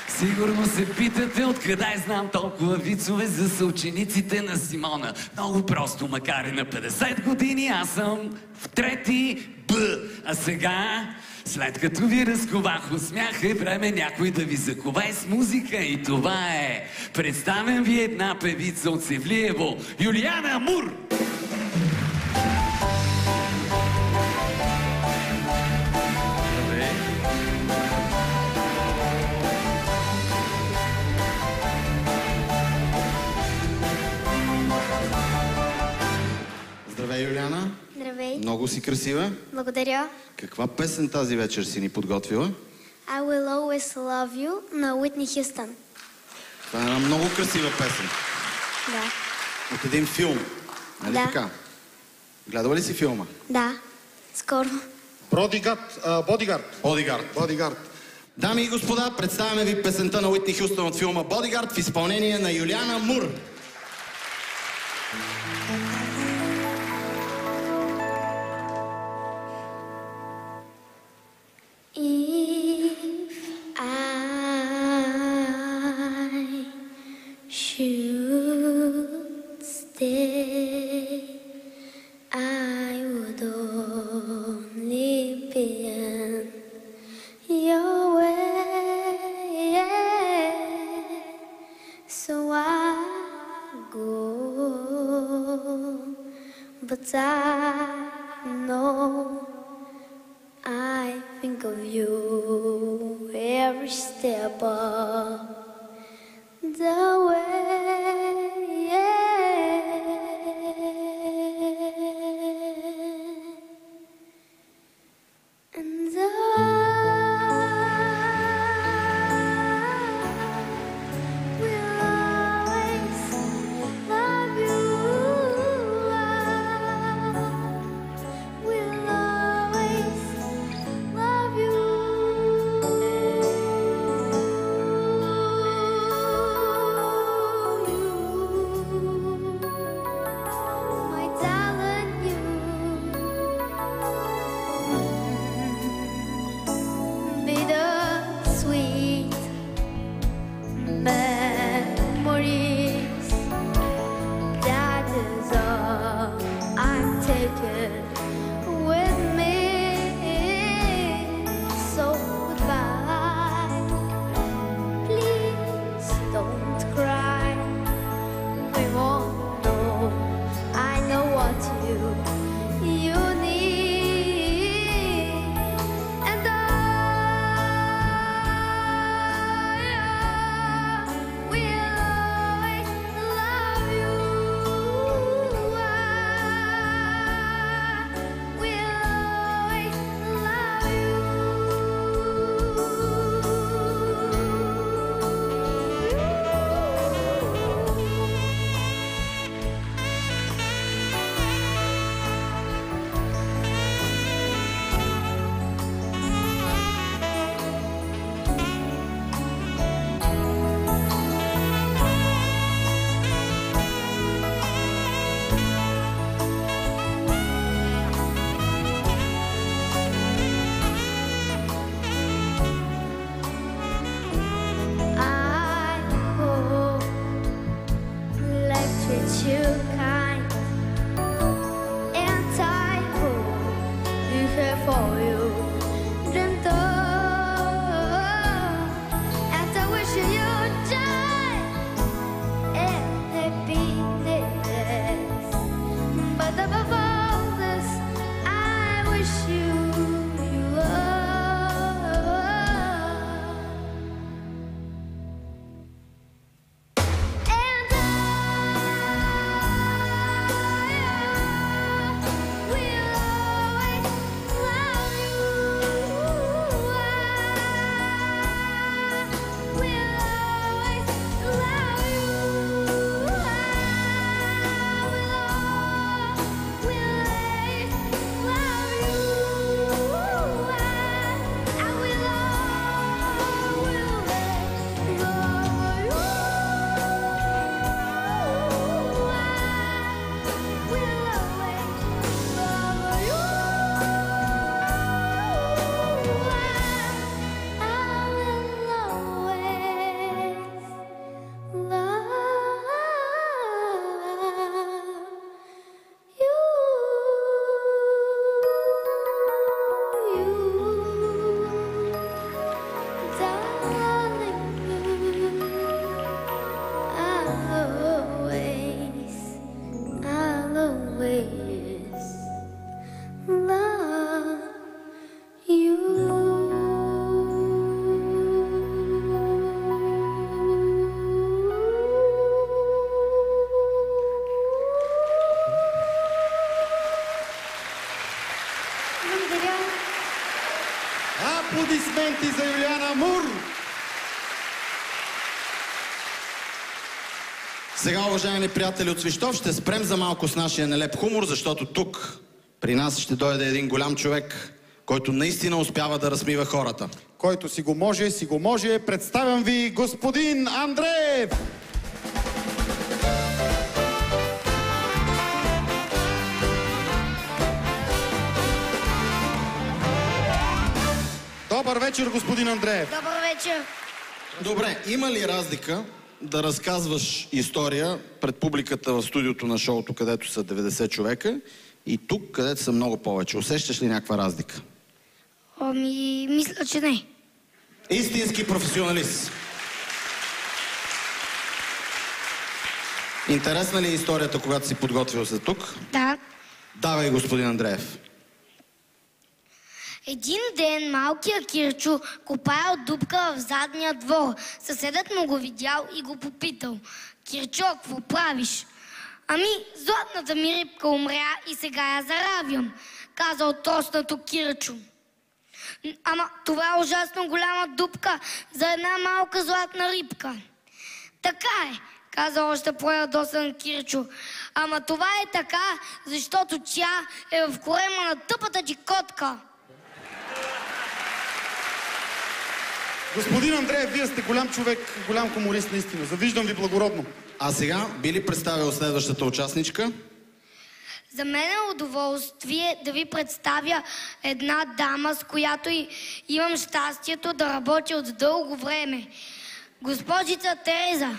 Сигурно се питате откъде знам толкова вицове за съучениците на Симона. Много просто, макар и на 50 години, аз съм в трети Б. А сега, след като ви разковах от смях, е време някой да ви закове с музика. И това е: представям ви една певица от Севлиево, Юлиана Мур. Здравей, Юлиана. Здравей, си красива. Благодаря. Каква песен тази вечер си ни подготвила? I will always love you на Уитни Хюстън. Това е една много красива песен. Да. От един филм. Нали Да. така? Гледала ли си филма? Да. Скоро. Бодигард. Дами и господа, представяме ви песента на Уитни Хюстън от филма Бодигард в изпълнение на Юлиана Мур. If I should stay, I would only be in your way. So I go, but I know I think of you every step of the way. And I will always love you. I will always love you. Аплодисменти за Юлиана Мур! Сега, уважаеми приятели от Свищов, ще спрем за малко с нашия нелеп хумор, защото тук при нас ще дойде един голям човек, който наистина успява да разсмива хората. Който си го може, си го може. Представям ви господин Андреев! Добър вечер, господин Андреев. Добър вечер. Добре, има ли разлика да разказваш история пред публиката в студиото на шоуто, където са 90 човека, и тук, където са много повече? Усещаш ли някаква разлика? Ами, мисля, че не. Истински професионалист. Интересна ли е историята, когато си подготвил се тук? Да. Давай, господин Андреев. Един ден малкият Кирчо копаял дупка в задния двор. Съседът му го видял и го попитал: Кирчо, какво правиш? Ами, златната ми рибка умря и сега я заравям, казал троснато Кирчо. Ама това е ужасно голяма дупка за една малка златна рибка. Така е, каза още по-ядосан Кирчо. Ама това е така, защото тя е в корема на тъпата ти котка. Господин Андреев, вие сте голям човек, голям хуморист наистина. Завиждам ви благородно. А сега би ли представил следващата участничка? За мен е удоволствие да ви представя една дама, с която имам щастието да работя от дълго време. Госпожица Тереза.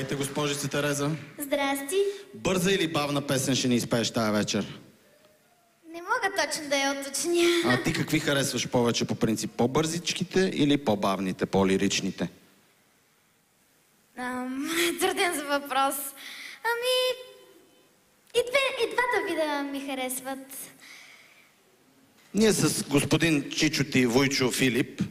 Здравейте, госпожица Тереза. Здрасти. Бърза или бавна песен ще ни изпееш тая вечер? Не мога точно да я уточня. А ти какви харесваш повече по принцип? По-бързичките или по-бавните, по-лиричните? Труден за въпрос. Ами, и двата вида ми харесват. Ние с господин Чичо Войчо Филип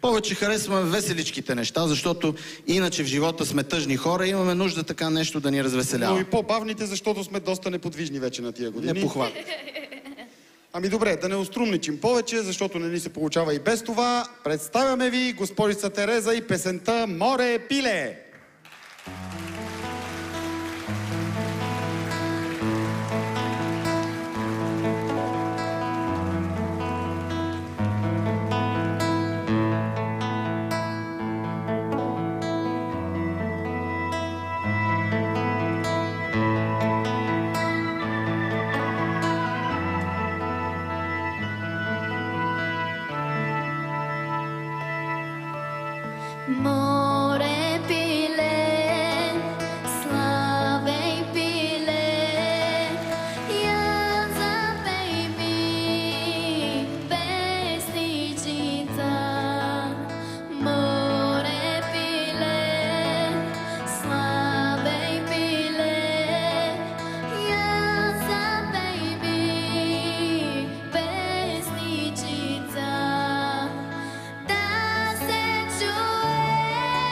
повече харесваме веселичките неща, защото иначе в живота сме тъжни хора и имаме нужда така нещо да ни развеселява. Но и по-бавните, защото сме доста неподвижни вече на тия години. Не похват. Ами добре, да не острумничим повече, защото не ни се получава и без това. Представяме ви госпожица Тереза и песента "Море пиле". Море пиле, славей пиле, я запей ми песничица. Море пиле, славей пиле, я запей ми песничица. Да се чуе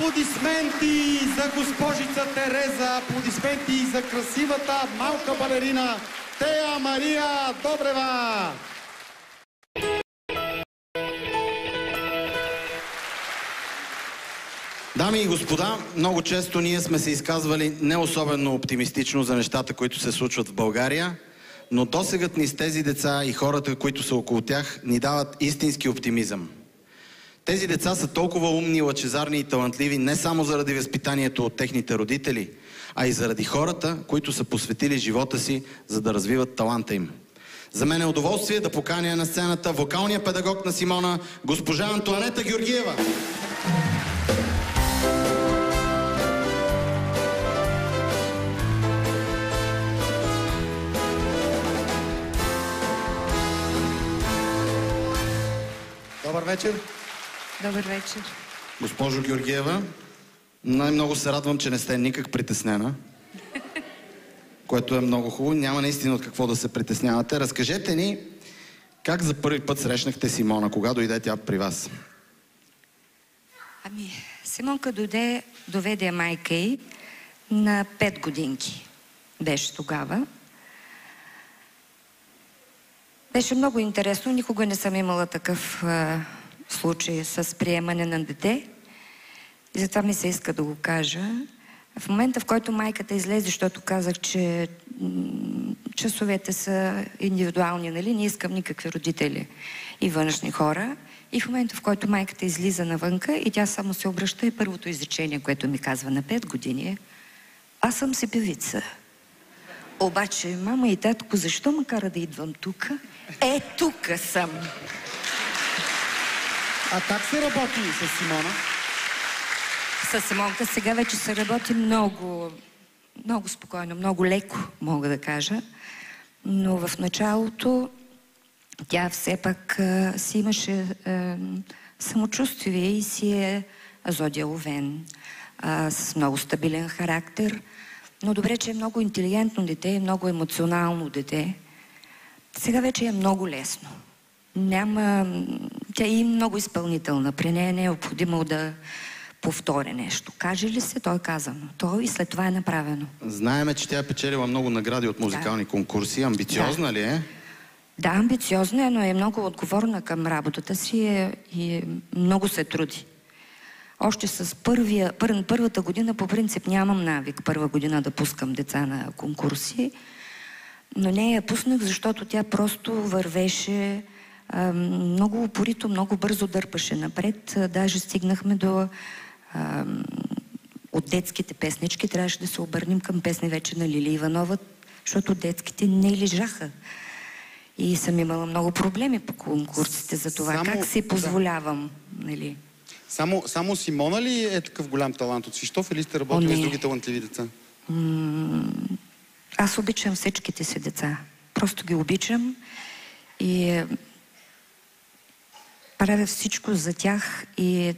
Аплодисменти за госпожица Тереза, аплодисменти за красивата малка балерина Тея Мария Добрева. Дами и господа, много често ние сме се изказвали не особено оптимистично за нещата, които се случват в България, но досегът ни с тези деца и хората, които са около тях, ни дават истински оптимизъм. Тези деца са толкова умни, лъчезарни и талантливи не само заради възпитанието от техните родители, а и заради хората, които са посветили живота си, за да развиват таланта им. За мен е удоволствие да поканя на сцената вокалния педагог на Симона, госпожа Антоанета Георгиева. Добър вечер. Добър вечер. Госпожо Георгиева, най-много се радвам, че не сте никак притеснена, което е много хубаво. Няма наистина от какво да се притеснявате. Разкажете ни как за първи път срещнахте Симона, кога дойде тя при вас? Ами, Симонка доведе майка й на 5 годинки. Беше тогава. Беше много интересно. Никога не съм имала такъв случай с приемане на дете. И затова ми се иска да го кажа. В момента, в който майката излезе, защото казах, че часовете са индивидуални, нали? Не искам никакви родители и външни хора. И в момента, в който майката излиза навънка и тя само се обръща, и първото изречение, което ми казва на 5 години е: аз съм си певица. Обаче, мама и татко, защо ме кара да идвам тук? Е, тук съм. А как се работи с Симона? С Симонка сега вече се работи много спокойно, много леко, мога да кажа. Но в началото тя все пак си имаше самочувствие и си е азодиаловен, с много стабилен характер. Но добре, че е много интелигентно дете и много емоционално дете. Сега вече е много лесно. Тя е много изпълнителна. При нея не е необходимо да повторя нещо. Каже ли се, то е казано. То и след това е направено. Знаеме, че тя е печелила много награди от музикални конкурси. Амбициозна ли е? Да, амбициозна е, но е много отговорна към работата си и много се труди. Още с първата година, по принцип, нямам навик първа година да пускам деца на конкурси, но не я пуснах, защото тя просто вървеше много упорито, много бързо дърпаше напред. Даже стигнахме до от детските песнички, трябваше да се обърнем към песни вече на Лили Иванова, защото детските не лежаха. И съм имала много проблеми по конкурсите за това. Как си позволявам, нали? Само Симона ли е такъв голям талант от Свищов или сте работили с други талантливи деца? Аз обичам всичките си деца. Просто ги обичам и правя всичко за тях и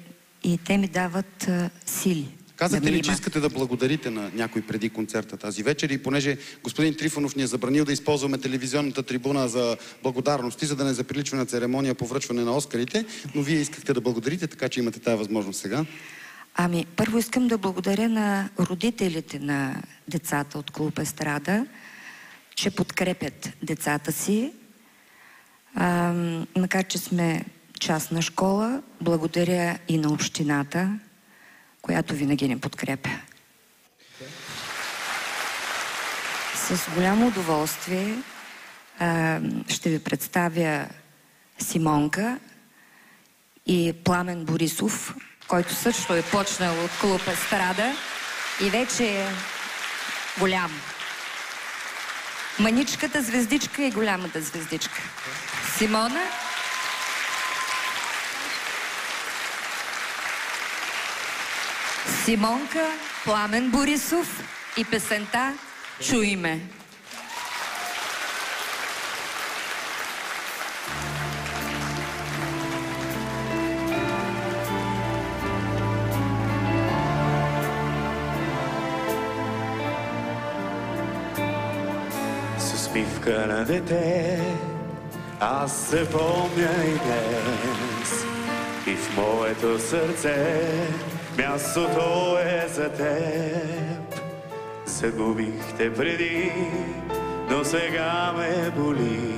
те ми дават сили. Казахте ли, че искате да благодарите на някой преди концерта тази вечер и понеже господин Трифонов ни е забранил да използваме телевизионната трибуна за благодарности, за да не заприличва на церемония по връчване на Оскарите, но вие искахте да благодарите, така че имате тази възможност сега. Ами, първо искам да благодаря на родителите на децата от клуб Естрада, че подкрепят децата си. Макар че сме частна школа, благодаря и на общината, която винаги ни подкрепя. С голямо удоволствие ще ви представя Симонка и Пламен Борисов, който също е почнал от клуб Естрада и вече е голям. Маничката звездичка и голямата звездичка. Симона. Симонка, Пламен Борисов и песента "Чуй ме". С усмивка на дете, аз се помня и днес, и в моето сърце Мястото е за теб. Загубих те преди, но сега ме боли.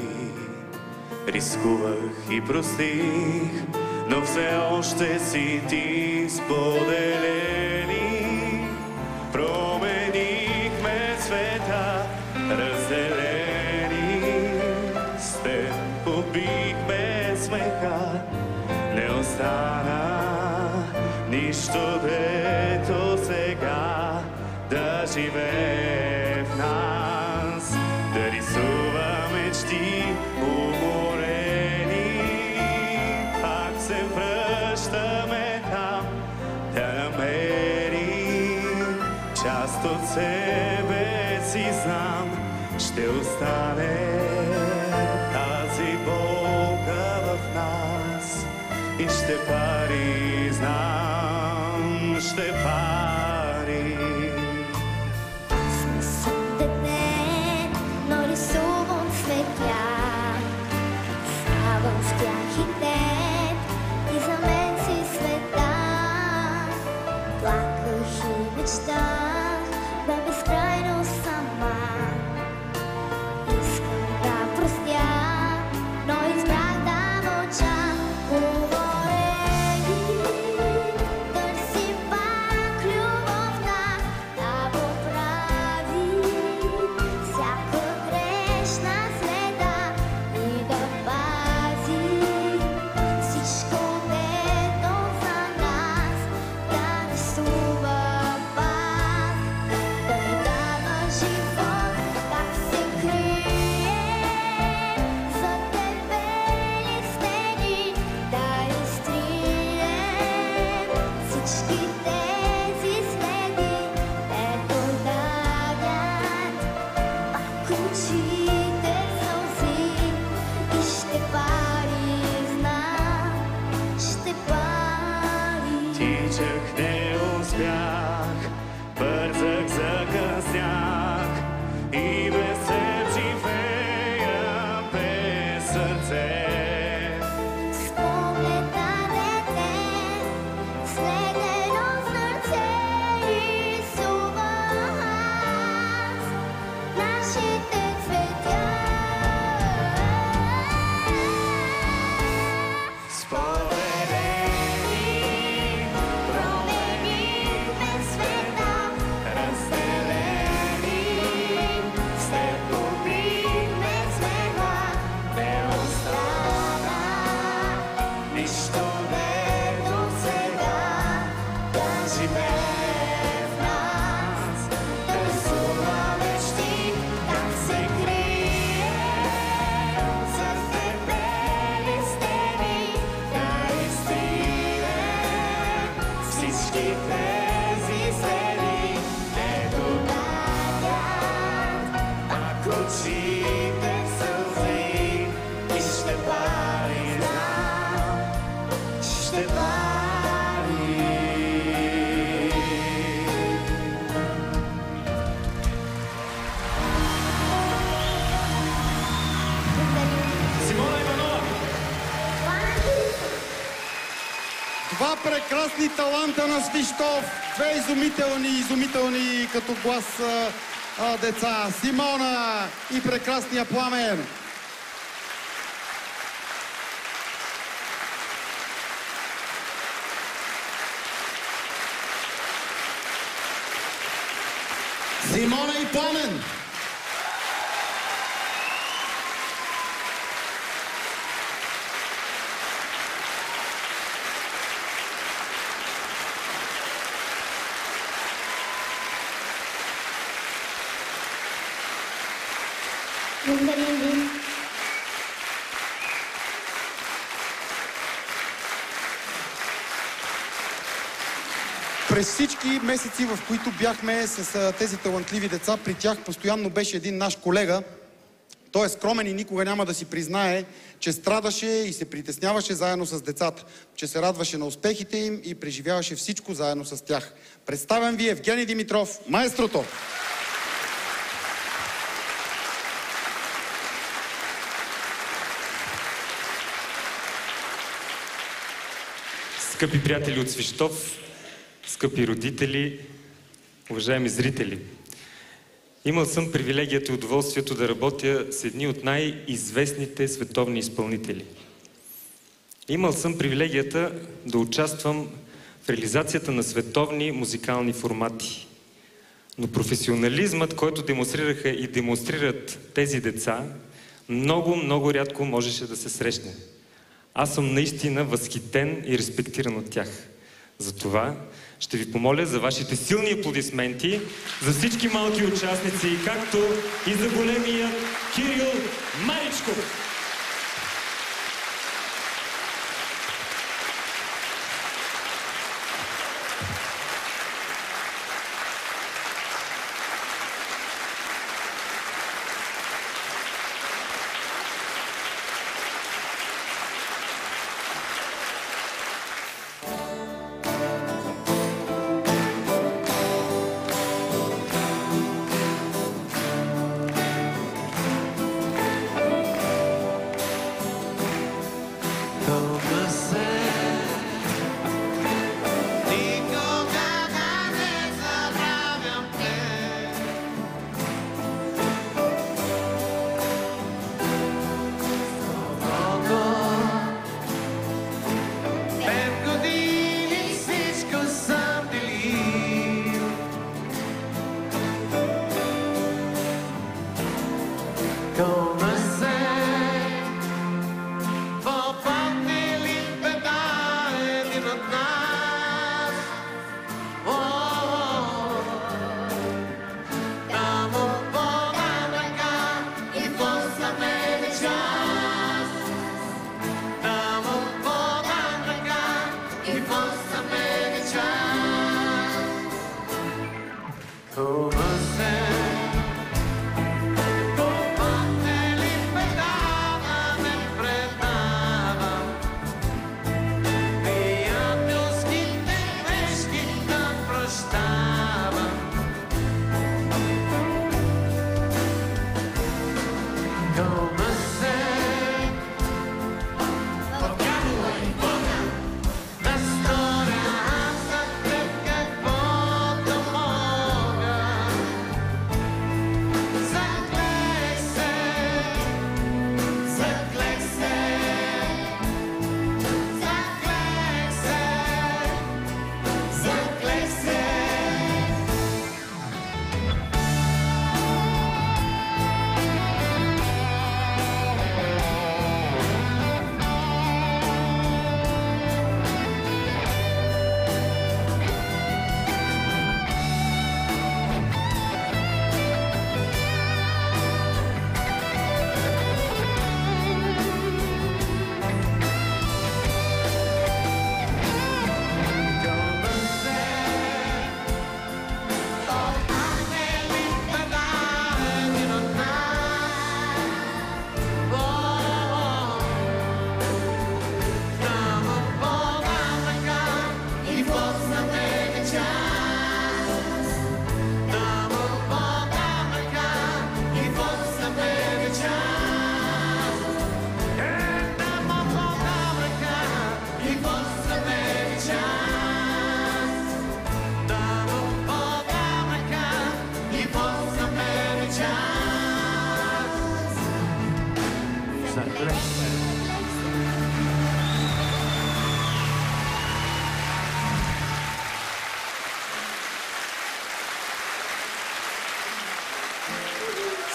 Рискувах и простих, но все още си ти споделени. Променихме света, разделени. С теб убихме смеха, не остана нищо, дето сега да живее в нас, да рисува мечти уморени. Пак се връщаме там, да намерим част от себе си, знам, ще остане тази болка в нас и ще пари, знам, ще пари. Съм дете, но рисувам светля. Ставам с тях и теб, и за мен си света. Плаках и мечтах да безкрайно сама. Искам да простя, но избрах да мълча. Уморени, търсим пак любовта да поправи всяка грешна следа и да пази всичко, дето за нас, да рисува пак, да ни дава живот, как се крие за дебели стени, да изтрием всички тези следи, ето давят пак очите сълзи и ще пари, знам, ще пари. Тичах, не успях, бързах, закъснях и без теб живея без сърце. Спомнят на дете, слегнено сърце, рисува аз нашите цветя. Споделени, Променихме света, разделени, с теб убихме смеха, не остана нищо, дето сега да живее в нас, да рисува мечти, как се крие за дебели стени, да изтрием всички тези следи, ето давят пак очите сълзи и ще пари, знам, ще пари. Симона Иванова! Два прекрасни таланта на Свищов. Две изумителни като глас деца. Симона и прекрасния Пламен. Симона и Пламен. Благодарим ви. През всички месеци, в които бяхме с тези талантливи деца, при тях постоянно беше един наш колега. Той е скромен и никога няма да си признае, че страдаше и се притесняваше заедно с децата, че се радваше на успехите им и преживяваше всичко заедно с тях. Представям ви Евгений Димитров, маестрото! Скъпи приятели от Свищов, скъпи родители, уважаеми зрители! Имал съм привилегията и удоволствието да работя с едни от най-известните световни изпълнители. Имал съм привилегията да участвам в реализацията на световни музикални формати. Но професионализмът, който демонстрираха и демонстрират тези деца, много рядко можеше да се срещне. Аз съм наистина възхитен и респектиран от тях. Затова ще ви помоля за вашите силни аплодисменти за всички малки участници, както и за големия Кирил Маричков.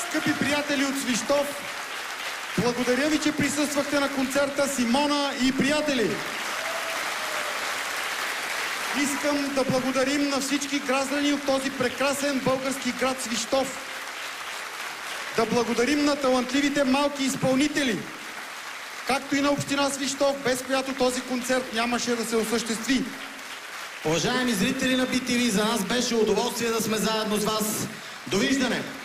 Скъпи приятели от Свищов, благодаря ви, че присъствахте на концерта Симона и приятели. Искам да благодарим на всички граждани от този прекрасен български град Свищов. Да благодарим на талантливите малки изпълнители, както и на община Свищов, без която този концерт нямаше да се осъществи. Уважаеми зрители на BTV, за нас беше удоволствие да сме заедно с вас. Довиждане!